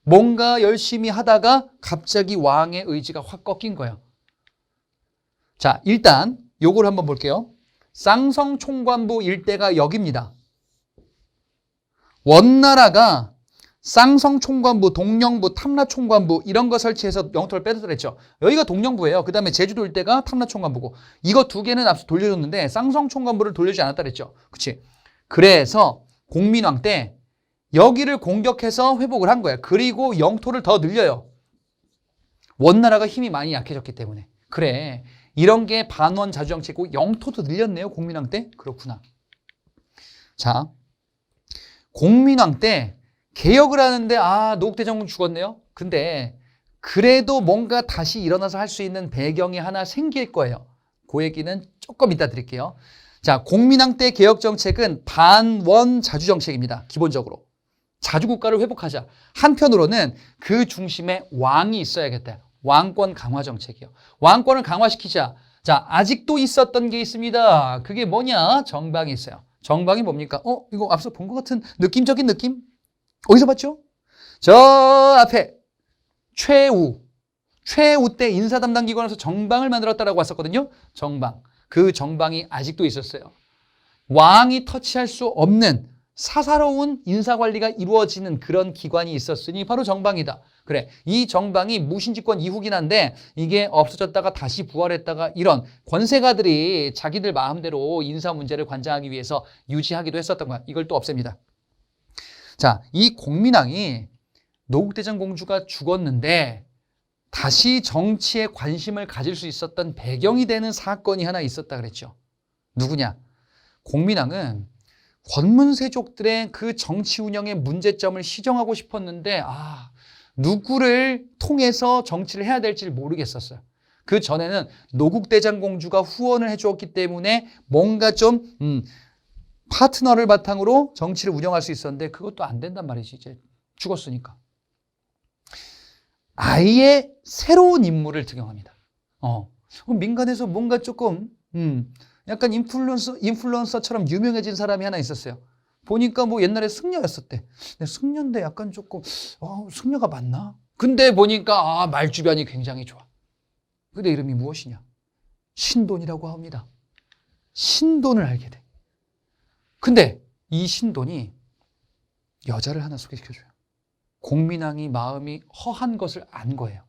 뭔가 열심히 하다가 갑자기 왕의 의지가 확 꺾인 거예요. 자, 일단 요걸 한번 볼게요. 쌍성 총관부 일대가 여기입니다. 원나라가 쌍성 총관부, 동령부, 탐라 총관부 이런 거 설치해서 영토를 뺏어들였죠. 여기가 동령부예요. 그 다음에 제주도 일대가 탐라 총관부고 이거 두 개는 앞서 돌려줬는데 쌍성 총관부를 돌려주지 않았다 그랬죠. 그치? 그래서 공민왕 때 여기를 공격해서 회복을 한 거예요. 그리고 영토를 더 늘려요. 원나라가 힘이 많이 약해졌기 때문에. 그래, 이런 게 반원 자주정치고 영토도 늘렸네요. 공민왕 때. 그렇구나. 자, 공민왕 때 개혁을 하는데 노국대장군 죽었네요. 근데 그래도 뭔가 다시 일어나서 할 수 있는 배경이 하나 생길 거예요. 그 얘기는 조금 이따 드릴게요. 자, 공민왕 때 개혁 정책은 반원 자주 정책입니다. 기본적으로. 자주국가를 회복하자. 한편으로는 그 중심에 왕이 있어야겠다. 왕권 강화 정책이요. 왕권을 강화시키자. 자, 아직도 있었던 게 있습니다. 그게 뭐냐? 정방이 있어요. 정방이 뭡니까? 이거 앞서 본 것 같은 느낌적인 느낌? 어디서 봤죠? 저 앞에 최우 때 인사 담당 기관에서 정방을 만들었다라고 왔었거든요. 정방. 그 정방이 아직도 있었어요. 왕이 터치할 수 없는 사사로운 인사관리가 이루어지는 그런 기관이 있었으니 바로 정방이다. 그래, 이 정방이 무신집권 이후긴 한데 이게 없어졌다가 다시 부활했다가 이런 권세가들이 자기들 마음대로 인사 문제를 관장하기 위해서 유지하기도 했었던 거야. 이걸 또 없앱니다. 자, 이 공민왕이 노국대장 공주가 죽었는데 다시 정치에 관심을 가질 수 있었던 배경이 되는 사건이 하나 있었다 그랬죠. 누구냐? 공민왕은 권문세족들의 그 정치 운영의 문제점을 시정하고 싶었는데 누구를 통해서 정치를 해야 될지를 모르겠었어요. 그 전에는 노국대장 공주가 후원을 해주었기 때문에 뭔가 좀 파트너를 바탕으로 정치를 운영할 수 있었는데 그것도 안 된단 말이지. 이제 죽었으니까. 아예 새로운 인물을 등용합니다. 민간에서 뭔가 조금 약간 인플루언서처럼 유명해진 사람이 하나 있었어요. 보니까 뭐 옛날에 승려였었대. 근데 승려인데 약간 조금 승려가 맞나? 근데 보니까 말주변이 굉장히 좋아. 근데 이름이 무엇이냐? 신돈이라고 합니다. 신돈을 알게 돼. 근데 이 신돈이 여자를 하나 소개시켜줘요. 공민왕이 마음이 허한 것을 안 거예요.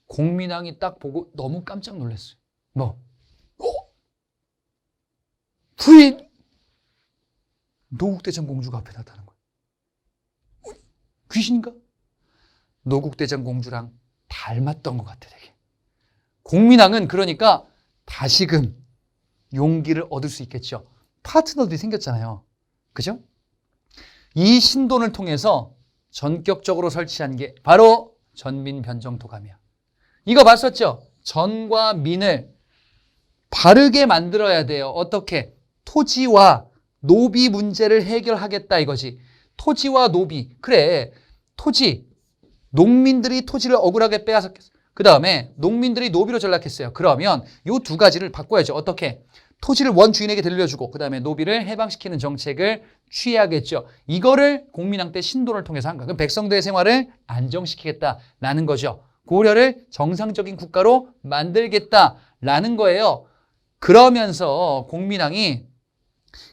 공민왕이 딱 보고 너무 깜짝 놀랐어요. 부인! 노국대장 공주가 앞에 나타난 거예요. 귀신인가? 노국대장 공주랑 닮았던 것 같아, 되게. 공민왕은 그러니까 다시금 용기를 얻을 수 있겠죠. 파트너들이 생겼잖아요. 그죠? 이 신돈을 통해서 전격적으로 설치한 게 바로 전민변정도감이야. 이거 봤었죠? 전과 민을 바르게 만들어야 돼요. 어떻게? 토지와 노비 문제를 해결하겠다 이거지. 토지와 노비. 그래. 토지. 농민들이 토지를 억울하게 빼앗았겠어. 그 다음에 농민들이 노비로 전락했어요. 그러면 이 두 가지를 바꿔야죠. 어떻게? 토지를 원주인에게 들려주고 그 다음에 노비를 해방시키는 정책을 취해야겠죠. 이거를 공민왕 때 신돈을 통해서 한 거야. 그럼 백성들의 생활을 안정시키겠다라는 거죠. 고려를 정상적인 국가로 만들겠다라는 거예요. 그러면서 공민왕이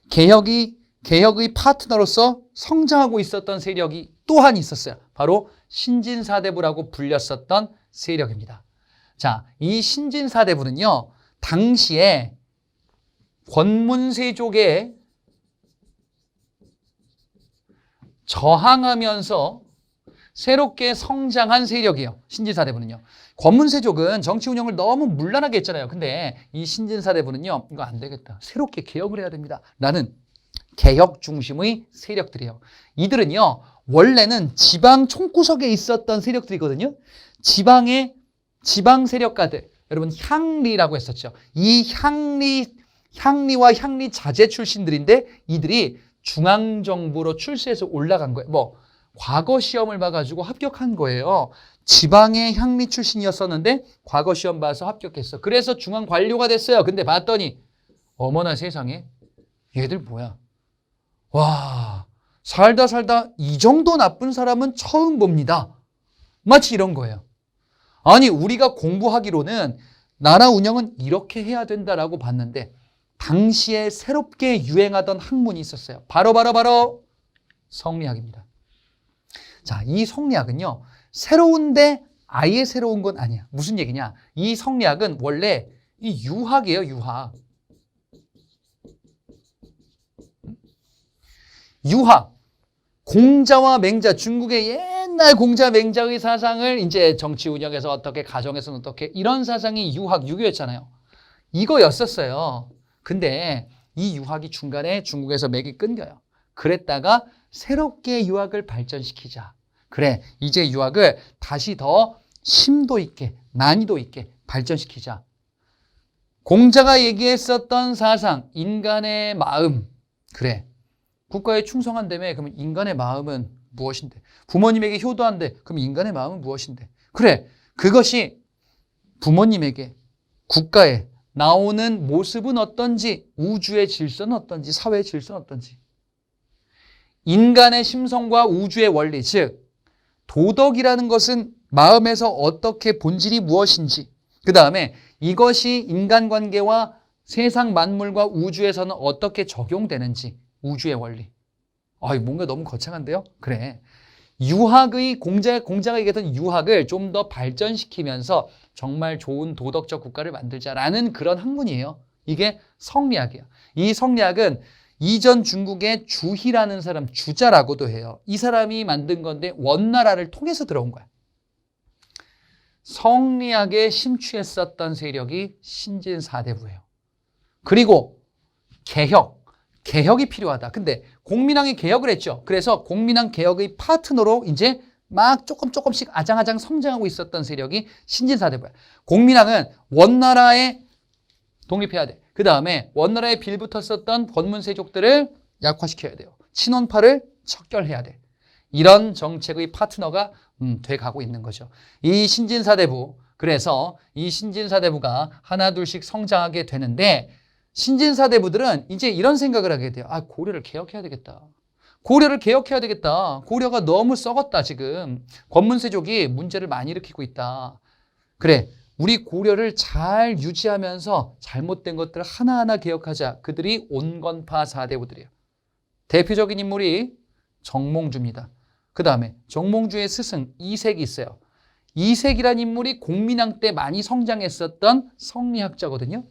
개혁의 파트너로서 성장하고 있었던 세력이 또한 있었어요. 바로 신진사대부라고 불렸었던 세력입니다. 자, 이 신진사대부는요, 당시에 권문세족에 저항하면서 새롭게 성장한 세력이에요. 신진사대부는요. 권문세족은 정치 운영을 너무 문란하게 했잖아요. 근데 이 신진사대부는요, 이거 안 되겠다. 새롭게 개혁을 해야 됩니다. 라는 개혁 중심의 세력들이에요. 이들은요, 원래는 지방 총구석에 있었던 세력들이거든요. 지방의 지방 세력가들, 여러분 향리라고 했었죠. 이 향리와 향리 자제 출신들인데 이들이 중앙정부로 출세해서 올라간 거예요. 뭐 과거 시험을 봐가지고 합격한 거예요. 지방의 향리 출신이었었는데 과거 시험 봐서 합격했어. 그래서 중앙 관료가 됐어요. 근데 봤더니 어머나 세상에 얘들 뭐야. 와, 살다 이 정도 나쁜 사람은 처음 봅니다. 마치 이런 거예요. 아니 우리가 공부하기로는 나라 운영은 이렇게 해야 된다라고 봤는데 당시에 새롭게 유행하던 학문이 있었어요. 바로 성리학입니다. 자, 이 성리학은요. 새로운데 아예 새로운 건 아니야. 무슨 얘기냐? 이 성리학은 원래 이 유학이에요. 유학. 공자와 맹자, 중국의 옛날 공자 맹자의 사상을 이제 정치 운영에서 어떻게, 가정에서는 어떻게, 이런 사상이 유학, 유교였잖아요. 이거였었어요. 근데 이 유학이 중간에 중국에서 맥이 끊겨요. 그랬다가 새롭게 유학을 발전시키자. 그래, 이제 유학을 다시 더 심도 있게, 난이도 있게 발전시키자. 공자가 얘기했었던 사상, 인간의 마음. 그래. 국가에 충성한다며 그러면 인간의 마음은 무엇인데? 부모님에게 효도한대. 그럼 인간의 마음은 무엇인데? 그래. 그것이 부모님에게, 국가에 나오는 모습은 어떤지, 우주의 질서는 어떤지, 사회의 질서는 어떤지. 인간의 심성과 우주의 원리, 즉 도덕이라는 것은 마음에서 어떻게 본질이 무엇인지, 그 다음에 이것이 인간관계와 세상 만물과 우주에서는 어떻게 적용되는지, 우주의 원리. 뭔가 너무 거창한데요? 그래. 유학의 공자가 얘기했던 유학을 좀 더 발전시키면서 정말 좋은 도덕적 국가를 만들자라는 그런 학문이에요. 이게 성리학이에요. 이 성리학은 이전 중국의 주희라는 사람, 주자라고도 해요. 이 사람이 만든 건데 원나라를 통해서 들어온 거야. 성리학에 심취했었던 세력이 신진사대부예요. 그리고 개혁이 필요하다. 근데 공민왕이 개혁을 했죠. 그래서 공민왕 개혁의 파트너로 이제 막 조금씩 아장아장 성장하고 있었던 세력이 신진사대부야. 공민왕은 원나라에 독립해야 돼. 그 다음에 원나라에 빌붙었었던 권문세족들을 약화시켜야 돼요. 친원파를 척결해야 돼. 이런 정책의 파트너가 돼가고 있는 거죠. 이 신진사대부, 그래서 이 신진사대부가 하나 둘씩 성장하게 되는데 신진사대부들은 이제 이런 생각을 하게 돼요. 고려를 개혁해야 되겠다. 고려가 너무 썩었다 지금. 권문세족이 문제를 많이 일으키고 있다. 그래, 우리 고려를 잘 유지하면서 잘못된 것들을 하나하나 개혁하자. 그들이 온건파 사대부들이에요. 대표적인 인물이 정몽주입니다. 그 다음에 정몽주의 스승 이색이 있어요. 이색이란 인물이 공민왕 때 많이 성장했었던 성리학자거든요.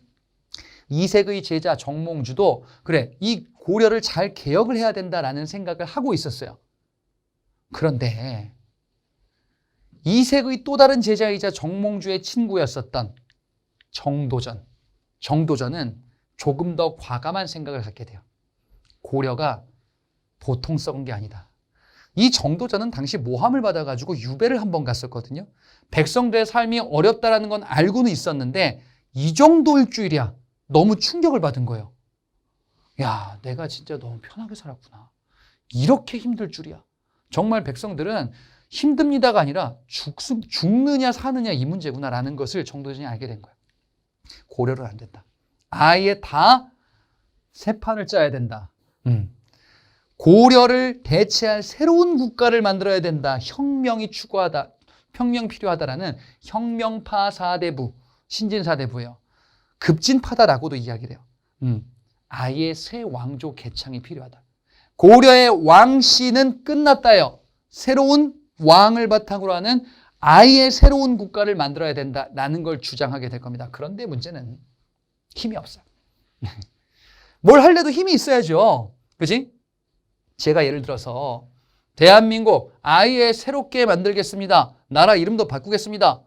이색의 제자 정몽주도 그래, 이 고려를 잘 개혁을 해야 된다라는 생각을 하고 있었어요. 그런데 이색의 또 다른 제자이자 정몽주의 친구였었던 정도전은 조금 더 과감한 생각을 갖게 돼요. 고려가 보통 썩은 게 아니다. 이 정도전은 당시 모함을 받아가지고 유배를 한번 갔었거든요. 백성들의 삶이 어렵다라는 건 알고는 있었는데 이 정도일 줄이야. 너무 충격을 받은 거예요. 야, 내가 진짜 너무 편하게 살았구나. 이렇게 힘들 줄이야. 정말 백성들은 힘듭니다가 아니라 죽느냐 사느냐 이 문제구나라는 것을 정도전이 알게 된 거예요. 고려를 안 된다. 아예 다 새 판을 짜야 된다. 고려를 대체할 새로운 국가를 만들어야 된다. 혁명이 필요하다라는 혁명파 사대부, 신진사대부예요. 급진파다라고도 이야기를 해요. 아예 새 왕조 개창이 필요하다. 고려의 왕씨는 끝났다요. 새로운 왕을 바탕으로 하는 아예 새로운 국가를 만들어야 된다라는 걸 주장하게 될 겁니다. 그런데 문제는 힘이 없어요. 뭘 할래도 힘이 있어야죠. 그지? 제가 예를 들어서 대한민국 아예 새롭게 만들겠습니다. 나라 이름도 바꾸겠습니다.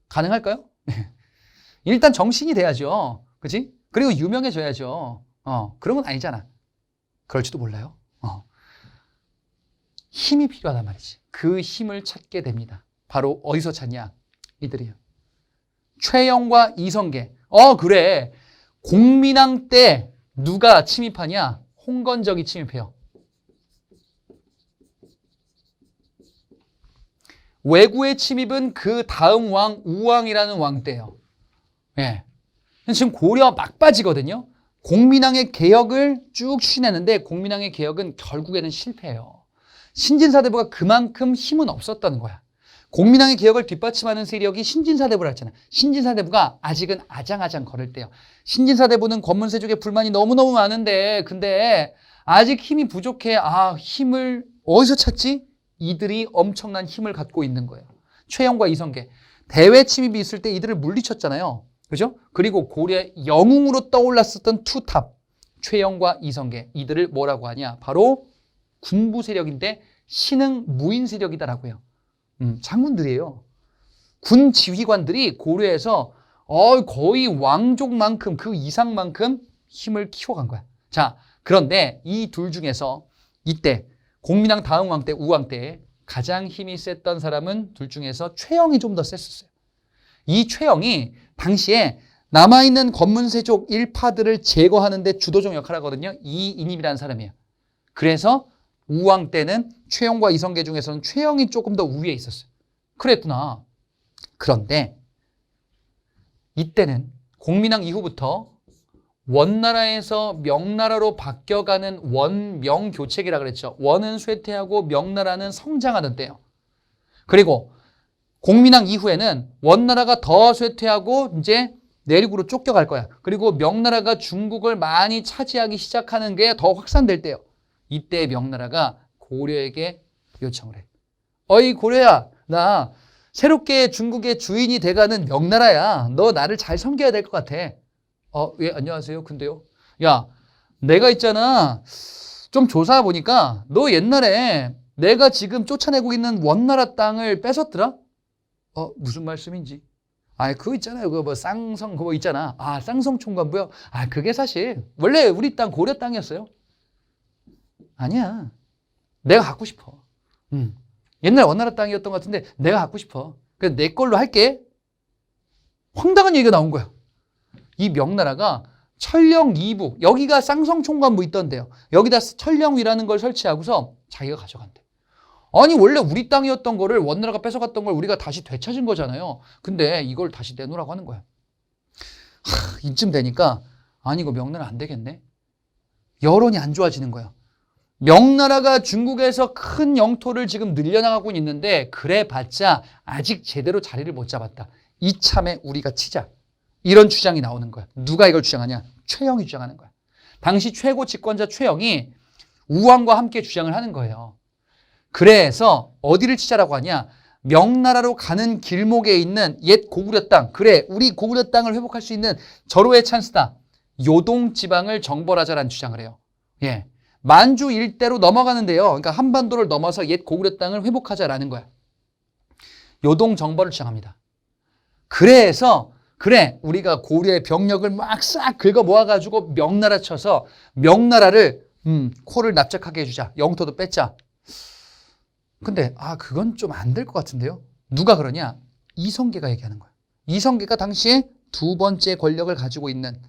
가능할까요? 일단 정신이 돼야죠. 그치? 그리고 유명해져야죠. 그런 건 아니잖아. 그럴지도 몰라요. 힘이 필요하단 말이지. 그 힘을 찾게 됩니다. 바로 어디서 찾냐? 이들이요. 최영과 이성계. 그래. 공민왕 때 누가 침입하냐? 홍건적이 침입해요. 왜구의 침입은 그 다음 왕 우왕이라는 왕 때예요. 예. 지금 고려 막바지거든요. 공민왕의 개혁을 쭉 추진했는데 공민왕의 개혁은 결국에는 실패해요. 신진사대부가 그만큼 힘은 없었다는 거야. 공민왕의 개혁을 뒷받침하는 세력이 신진사대부라 했잖아. 신진사대부가 아직은 아장아장 거릴 때요. 신진사대부는 권문세족의 불만이 너무너무 많은데 근데 아직 힘이 부족해. 힘을 어디서 찾지? 이들이 엄청난 힘을 갖고 있는 거예요. 최영과 이성계. 대외 침입이 있을 때 이들을 물리쳤잖아요. 그죠? 그리고 고려의 영웅으로 떠올랐었던 투탑, 최영과 이성계. 이들을 뭐라고 하냐? 바로 군부 세력인데 신흥 무인 세력이다라고 해요. 장군들이에요. 군 지휘관들이 고려에서 거의 왕족만큼 그 이상만큼 힘을 키워간 거야. 자, 그런데 이 둘 중에서 이때 공민왕 다음 왕 때 우왕 때 가장 힘이 셌던 사람은 둘 중에서 최영이 좀 더 셌었어요. 이 최영이 당시에 남아있는 권문세족 일파들을 제거하는 데 주도적 역할을 하거든요. 이인임이라는 사람이에요. 그래서 우왕 때는 최영과 이성계 중에서는 최영이 조금 더 우위에 있었어요. 그랬구나. 그런데 이때는 공민왕 이후부터 원나라에서 명나라로 바뀌어가는 원명교체기라 그랬죠. 원은 쇠퇴하고 명나라는 성장하는 때예요. 그리고 공민왕 이후에는 원나라가 더 쇠퇴하고 이제 내륙으로 쫓겨갈 거야. 그리고 명나라가 중국을 많이 차지하기 시작하는 게 더 확산될 때예요. 이때 명나라가 고려에게 요청을 해. 어이 고려야, 나 새롭게 중국의 주인이 돼가는 명나라야. 너 나를 잘 섬겨야 될 것 같아. 예, 안녕하세요. 근데요. 야, 내가 있잖아. 좀 조사 보니까 너 옛날에 내가 지금 쫓아내고 있는 원나라 땅을 뺏었더라? 무슨 말씀인지. 그거 있잖아요. 그거 뭐 쌍성 그거 있잖아. 쌍성 총관부요. 그게 사실 원래 우리 땅 고려 땅이었어요. 아니야. 내가 갖고 싶어. 옛날 원나라 땅이었던 것 같은데 내가 갖고 싶어. 그래서 내 걸로 할게. 황당한 얘기가 나온 거야. 이 명나라가 천령 이부, 여기가 쌍성총관부 있던데요. 여기다 천령위라는 걸 설치하고서 자기가 가져간대. 아니 원래 우리 땅이었던 거를 원나라가 뺏어갔던 걸 우리가 다시 되찾은 거잖아요. 근데 이걸 다시 내놓으라고 하는 거야. 이쯤 되니까 이거 명나라 안 되겠네. 여론이 안 좋아지는 거야. 명나라가 중국에서 큰 영토를 지금 늘려나가고 있는데 그래봤자 아직 제대로 자리를 못 잡았다. 이참에 우리가 치자. 이런 주장이 나오는 거야. 누가 이걸 주장하냐? 최영이 주장하는 거야. 당시 최고 집권자 최영이 우왕과 함께 주장을 하는 거예요. 그래서 어디를 치자라고 하냐? 명나라로 가는 길목에 있는 옛 고구려 땅. 그래, 우리 고구려 땅을 회복할 수 있는 절호의 찬스다. 요동 지방을 정벌하자라는 주장을 해요. 예. 만주 일대로 넘어가는데요. 그러니까 한반도를 넘어서 옛 고구려 땅을 회복하자라는 거야. 요동 정벌을 주장합니다. 그래서 그래, 우리가 고려의 병력을 막 싹 긁어 모아가지고 명나라 쳐서 명나라를 코를 납작하게 해주자. 영토도 뺏자. 근데 그건 좀 안 될 것 같은데요. 누가 그러냐? 이성계가 얘기하는 거야. 이성계가 당시에 두 번째 권력을 가지고 있는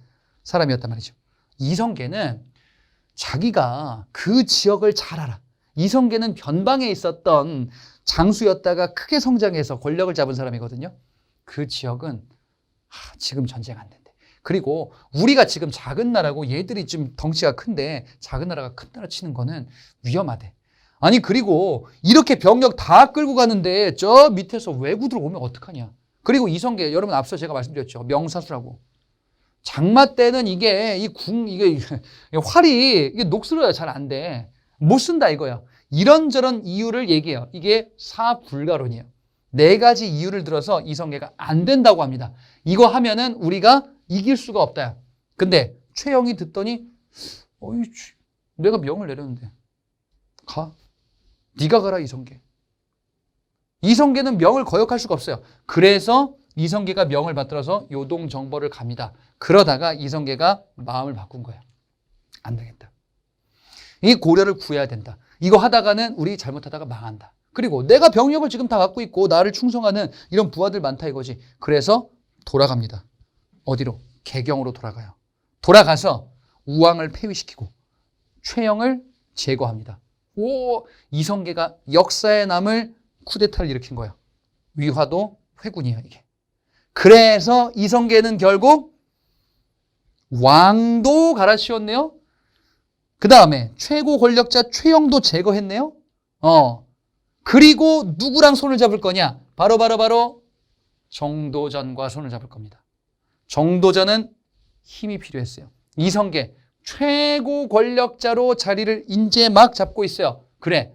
사람이었단 말이죠. 이성계는 자기가 그 지역을 잘 알아. 이성계는 변방에 있었던 장수였다가 크게 성장해서 권력을 잡은 사람이거든요. 그 지역은 지금 전쟁 안 된대. 그리고 우리가 지금 작은 나라고 얘들이 좀 덩치가 큰데 작은 나라가 큰 나라 치는 거는 위험하대. 그리고 이렇게 병력 다 끌고 가는데 저 밑에서 왜구들 오면 어떡하냐. 그리고 이성계, 여러분 앞서 제가 말씀드렸죠. 명사수라고. 장마 때는 이게 활이 이게 녹슬어야 잘 안 돼. 못 쓴다 이거야. 이런저런 이유를 얘기해요. 이게 사불가론이에요. 4가지 이유를 들어서 이성계가 안 된다고 합니다. 이거 하면은 우리가 이길 수가 없다. 근데 최영이 듣더니 내가 명을 내렸는데 가. 네가 가라 이성계. 이성계는 명을 거역할 수가 없어요. 그래서 이성계가 명을 받들어서 요동 정벌을 갑니다. 그러다가 이성계가 마음을 바꾼 거야. 안 되겠다. 이 고려를 구해야 된다. 이거 하다가는 우리 잘못하다가 망한다. 그리고 내가 병력을 지금 다 갖고 있고 나를 충성하는 이런 부하들 많다 이거지. 그래서 돌아갑니다. 어디로? 개경으로 돌아가요. 돌아가서 우왕을 폐위시키고 최영을 제거합니다. 오, 이성계가 역사에 남을 쿠데타를 일으킨 거예요. 위화도 회군이에요, 이게. 그래서 이성계는 결국 왕도 갈아치웠네요. 그 다음에 최고 권력자 최영도 제거했네요. 그리고 누구랑 손을 잡을 거냐? 바로 정도전과 손을 잡을 겁니다. 정도전은 힘이 필요했어요. 이성계 최고 권력자로 자리를 이제 막 잡고 있어요. 그래,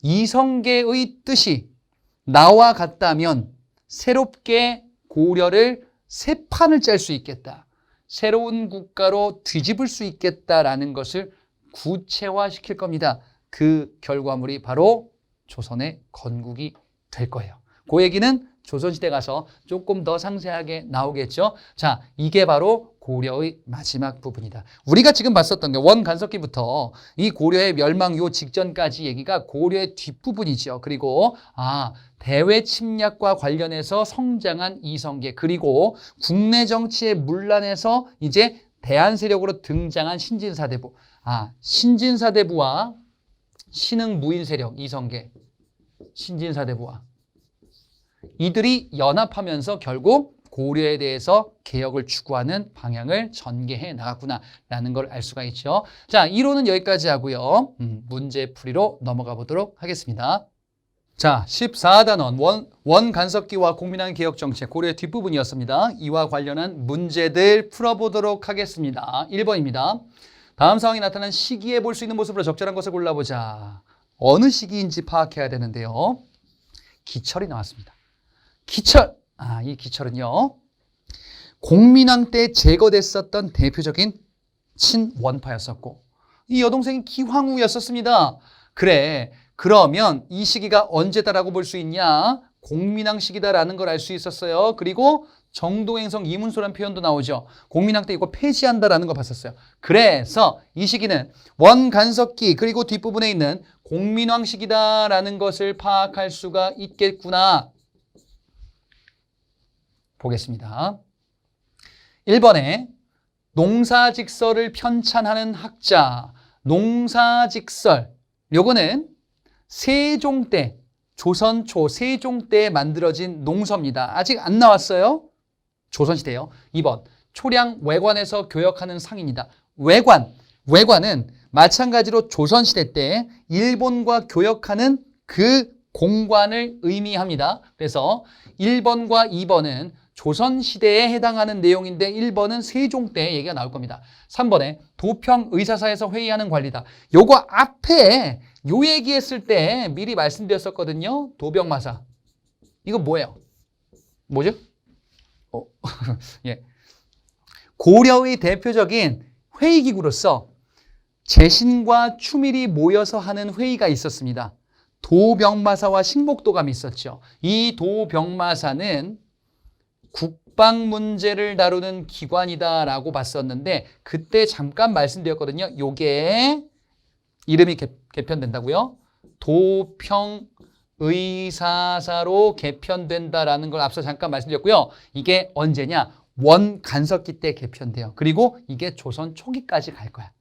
이성계의 뜻이 나와 같다면 새롭게 고려를 새 판을 짤 수 있겠다. 새로운 국가로 뒤집을 수 있겠다라는 것을 구체화시킬 겁니다. 그 결과물이 바로 조선의 건국이 될 거예요. 그 얘기는 조선시대 가서 조금 더 상세하게 나오겠죠. 자, 이게 바로 고려의 마지막 부분이다. 우리가 지금 봤었던 게 원간섭기부터 이 고려의 멸망 요 직전까지 얘기가 고려의 뒷부분이죠. 그리고 대외 침략과 관련해서 성장한 이성계, 그리고 국내 정치의 문란에서 이제 대한 세력으로 등장한 신진사대부. 신진사대부와 신흥 무인 세력 이성계, 신진사대부와 이들이 연합하면서 결국 고려에 대해서 개혁을 추구하는 방향을 전개해 나갔구나라는 걸 알 수가 있죠. 자, 이론은 여기까지 하고요. 문제 풀이로 넘어가 보도록 하겠습니다. 자, 14단원 원간섭기와 공민왕 개혁정책 고려의 뒷부분이었습니다. 이와 관련한 문제들 풀어보도록 하겠습니다. 1번입니다. 다음 상황이 나타난 시기에 볼 수 있는 모습으로 적절한 것을 골라보자. 어느 시기인지 파악해야 되는데요. 기철이 나왔습니다. 기철, 이 기철은요, 공민왕 때 제거됐었던 대표적인 친원파였었고 이 여동생이 기황후였었습니다. 그래, 그러면 이 시기가 언제다라고 볼 수 있냐? 공민왕 시기다라는 걸 알 수 있었어요. 그리고 정도행성 이문소라는 표현도 나오죠. 공민왕 때 이거 폐지한다라는 거 봤었어요. 그래서 이 시기는 원간섭기 그리고 뒷부분에 있는 공민왕 시기다라는 것을 파악할 수가 있겠구나. 보겠습니다. 1번에 농사직설을 편찬하는 학자. 농사직설, 요거는 세종 때, 조선 초 세종 때 만들어진 농서입니다. 아직 안 나왔어요. 조선시대요. 2번 초량 외관에서 교역하는 상입니다. 외관은 마찬가지로 조선시대 때 일본과 교역하는 그 공관을 의미합니다. 그래서 1번과 2번은 조선시대에 해당하는 내용인데 1번은 세종 때 얘기가 나올 겁니다. 3번에 도평의사사에서 회의하는 관리다. 요거 앞에 요 얘기했을 때 미리 말씀드렸었거든요. 도병마사. 이거 뭐예요? 뭐죠? 예. 고려의 대표적인 회의기구로서 재신과 추밀이 모여서 하는 회의가 있었습니다. 도병마사와 식목도감이 있었죠. 이 도병마사는 국방 문제를 다루는 기관이다라고 봤었는데 그때 잠깐 말씀드렸거든요. 요게 이름이 개편된다고요? 도평의사사로 개편된다라는 걸 앞서 잠깐 말씀드렸고요. 이게 언제냐? 원간섭기 때 개편돼요. 그리고 이게 조선 초기까지 갈 거야.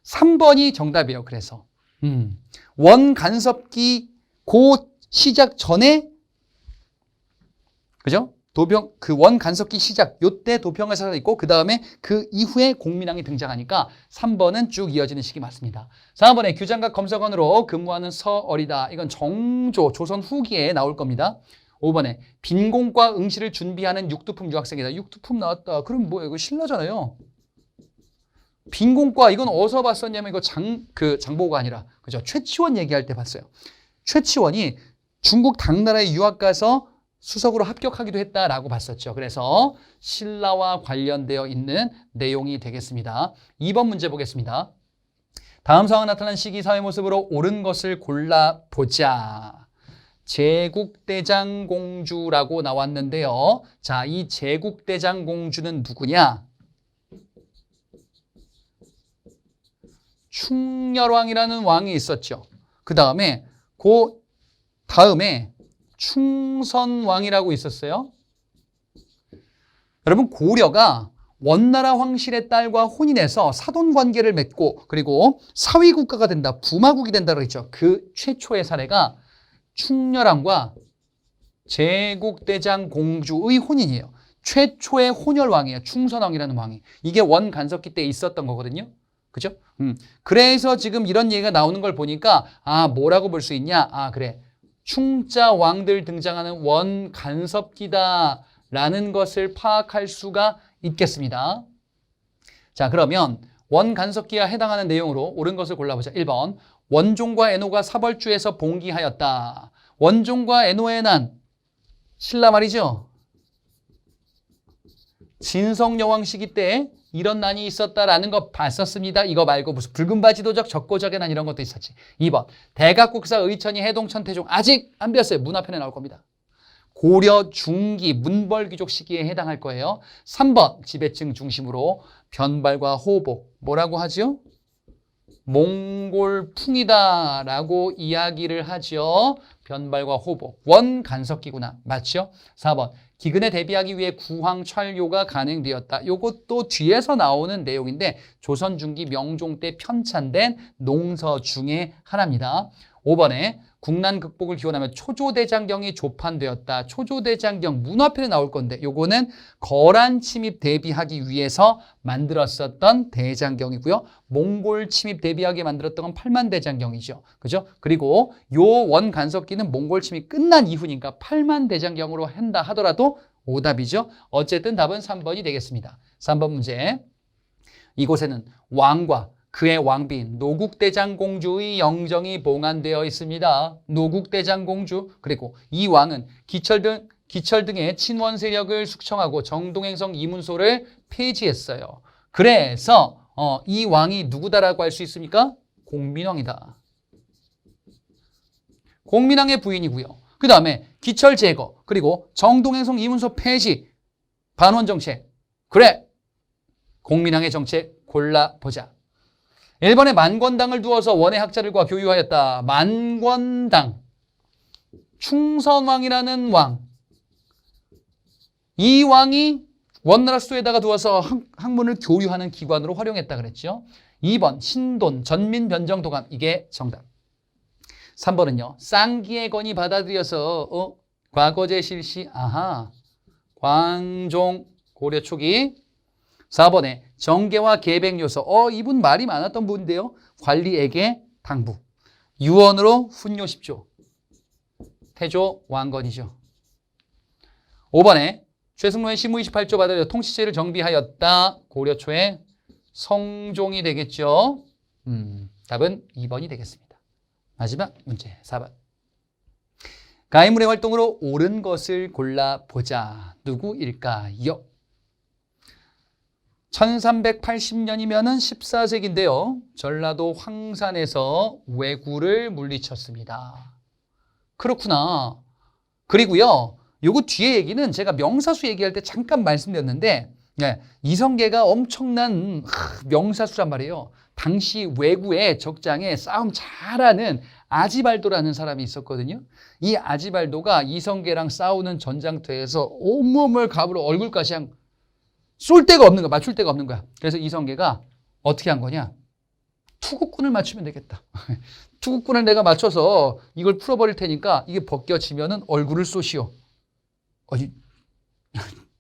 3번이 정답이에요. 그래서 원간섭기 곧 시작 전에, 그죠? 그 원간섭기 시작, 요때 도평의사사가 있고 그 다음에 그 이후에 공민왕이 등장하니까 3번은 쭉 이어지는 시기 맞습니다. 4번에 규장각 검사관으로 근무하는 서어리다. 이건 정조, 조선 후기에 나올 겁니다. 5번에 빈공과 응시를 준비하는 육두품 유학생이다. 육두품 나왔다. 그럼 뭐예요? 이거 신라잖아요. 빈공과 이건 어디서 봤었냐면 이거 장보고가 아니라, 그죠? 최치원 얘기할 때 봤어요. 최치원이 중국 당나라에 유학 가서 수석으로 합격하기도 했다라고 봤었죠. 그래서 신라와 관련되어 있는 내용이 되겠습니다. 2번 문제 보겠습니다. 다음 상황 나타난 시기 사회 모습으로 옳은 것을 골라보자. 제국대장공주라고 나왔는데요. 자, 이 제국대장공주는 누구냐? 충렬왕이라는 왕이 있었죠. 그 다음에 충선왕이라고 있었어요. 여러분 고려가 원나라 황실의 딸과 혼인해서 사돈관계를 맺고 그리고 사위국가가 된다, 부마국이 된다 그랬죠. 그 최초의 사례가 충렬왕과 제국대장 공주의 혼인이에요. 최초의 혼혈왕이에요. 충선왕이라는 왕이. 이게 원간섭기 때 있었던 거거든요. 그죠? 그래서 지금 이런 얘기가 나오는 걸 보니까 뭐라고 볼 수 있냐? 그래. 충자 왕들 등장하는 원간섭기다 라는 것을 파악할 수가 있겠습니다. 자, 그러면 원간섭기에 해당하는 내용으로 옳은 것을 골라보자. 1번. 원종과 애노가 사벌주에서 봉기하였다. 원종과 애노의 난 신라 말이죠. 진성여왕 시기 때 이런 난이 있었다라는 거 봤었습니다. 이거 말고 무슨 붉은바지도적 적고적의 난 이런 것도 있었지. 2번. 대각국사 의천이 해동천 태종 아직 안 배웠어요. 문화편에 나올 겁니다. 고려 중기 문벌귀족 시기에 해당할 거예요. 3번. 지배층 중심으로 변발과 호복 뭐라고 하죠? 몽골풍이다라고 이야기를 하죠. 변발과 호복. 원간섭기구나. 맞죠? 4번. 기근에 대비하기 위해 구황철요가 간행되었다. 요것도 뒤에서 나오는 내용인데 조선 중기 명종 때 편찬된 농서 중에 하나입니다. 5번에 국난 극복을 기원하며 초조대장경이 조판되었다. 초조대장경 문화편에 나올 건데 요거는 거란 침입 대비하기 위해서 만들었었던 대장경이고요. 몽골 침입 대비하게 만들었던 건 팔만대장경이죠. 그죠? 그리고 요 원간섭기는 몽골 침입 끝난 이후니까 팔만대장경으로 한다 하더라도 오답이죠. 어쨌든 답은 3번이 되겠습니다. 3번 문제. 이곳에는 왕과 그의 왕비인 노국대장공주의 영정이 봉안되어 있습니다. 노국대장공주 그리고 이 왕은 기철 등의 친원 세력을 숙청하고 정동행성 이문소를 폐지했어요. 그래서 이 왕이 누구다라고 할 수 있습니까? 공민왕이다. 공민왕의 부인이고요. 그 다음에 기철 제거 그리고 정동행성 이문소 폐지 반원 정책. 그래 공민왕의 정책 골라보자. 1번에 만권당을 두어서 원의 학자들과 교유하였다. 만권당. 충선왕이라는 왕. 이 왕이 원나라 수도에다가 두어서 학문을 교류하는 기관으로 활용했다 그랬죠. 2번 신돈 전민변정도감. 이게 정답. 3번은요. 쌍기의 건이 받아들여서 과거제 실시. 광종 고려 초기. 4번에 정계와 계백 요소. 이분 말이 많았던 분인데요. 관리에게 당부. 유언으로 훈요 10조. 태조 왕건이죠. 5번에 최승로의 시무 28조 받아들여 통치제를 정비하였다. 고려 초에 성종이 되겠죠. 답은 2번이 되겠습니다. 마지막 문제 4번. 가인물의 활동으로 옳은 것을 골라보자. 누구일까요? 1380년이면은 14세기인데요. 전라도 황산에서 왜구를 물리쳤습니다. 그렇구나. 그리고요. 요거 뒤에 얘기는 제가 명사수 얘기할 때 잠깐 말씀드렸는데 이성계가 엄청난 명사수란 말이에요. 당시 왜구의 적장에 싸움 잘하는 아지발도라는 사람이 있었거든요. 이 아지발도가 이성계랑 싸우는 전장터에서 온몸을 갑으로 얼굴까지 쏠 데가 없는 거야. 맞출 데가 없는 거야. 그래서 이성계가 어떻게 한 거냐. 투구꾼을 맞추면 되겠다. 투구꾼을 내가 맞춰서 이걸 풀어버릴 테니까 이게 벗겨지면은 얼굴을 쏘시오.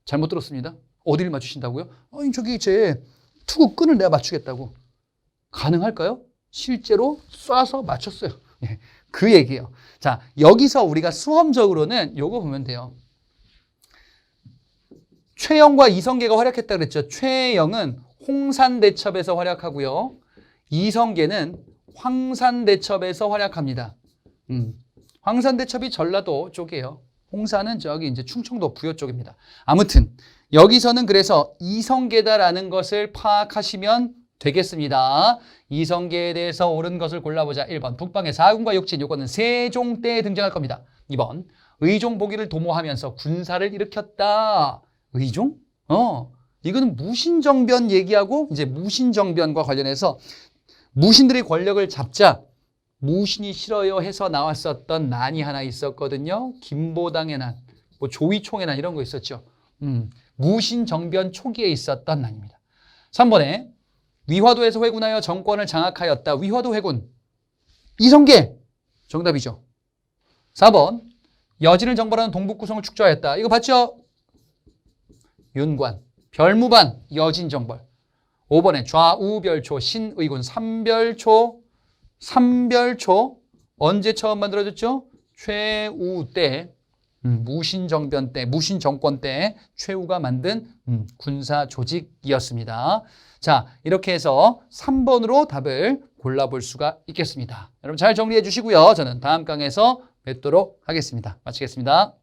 잘못 들었습니다. 어디를 맞추신다고요? 저기 제 투구꾼을 내가 맞추겠다고. 가능할까요? 실제로 쏴서 맞췄어요. 그 얘기예요. 자, 여기서 우리가 수험적으로는 요거 보면 돼요. 최영과 이성계가 활약했다 그랬죠. 최영은 홍산대첩에서 활약하고요. 이성계는 황산대첩에서 활약합니다. 황산대첩이 전라도 쪽이에요. 홍산은 저기 이제 충청도 부여 쪽입니다. 아무튼 여기서는 그래서 이성계다라는 것을 파악하시면 되겠습니다. 이성계에 대해서 옳은 것을 골라보자. 1번 북방의 사군과 욕진. 요거는 세종 때에 등장할 겁니다. 2번 의종 보기를 도모하면서 군사를 일으켰다. 의종? 이거는 무신정변 얘기하고 이제 무신정변과 관련해서 무신들의 권력을 잡자 무신이 싫어요 해서 나왔었던 난이 하나 있었거든요. 김보당의 난, 조이총의 난 이런 거 있었죠. 무신정변 초기에 있었던 난입니다. 3번에 위화도에서 회군하여 정권을 장악하였다. 위화도 회군. 이성계. 정답이죠. 4번 여진을 정벌하는 동북구성을 축조하였다. 이거 봤죠? 윤관. 별무반 여진 정벌. 5번에 좌우별초 신의군 삼별초 언제 처음 만들어졌죠? 최우 때 무신정변 때 무신정권 때 최우가 만든 군사 조직이었습니다. 자, 이렇게 해서 3번으로 답을 골라볼 수가 있겠습니다. 여러분 잘 정리해 주시고요. 저는 다음 강에서 뵙도록 하겠습니다. 마치겠습니다.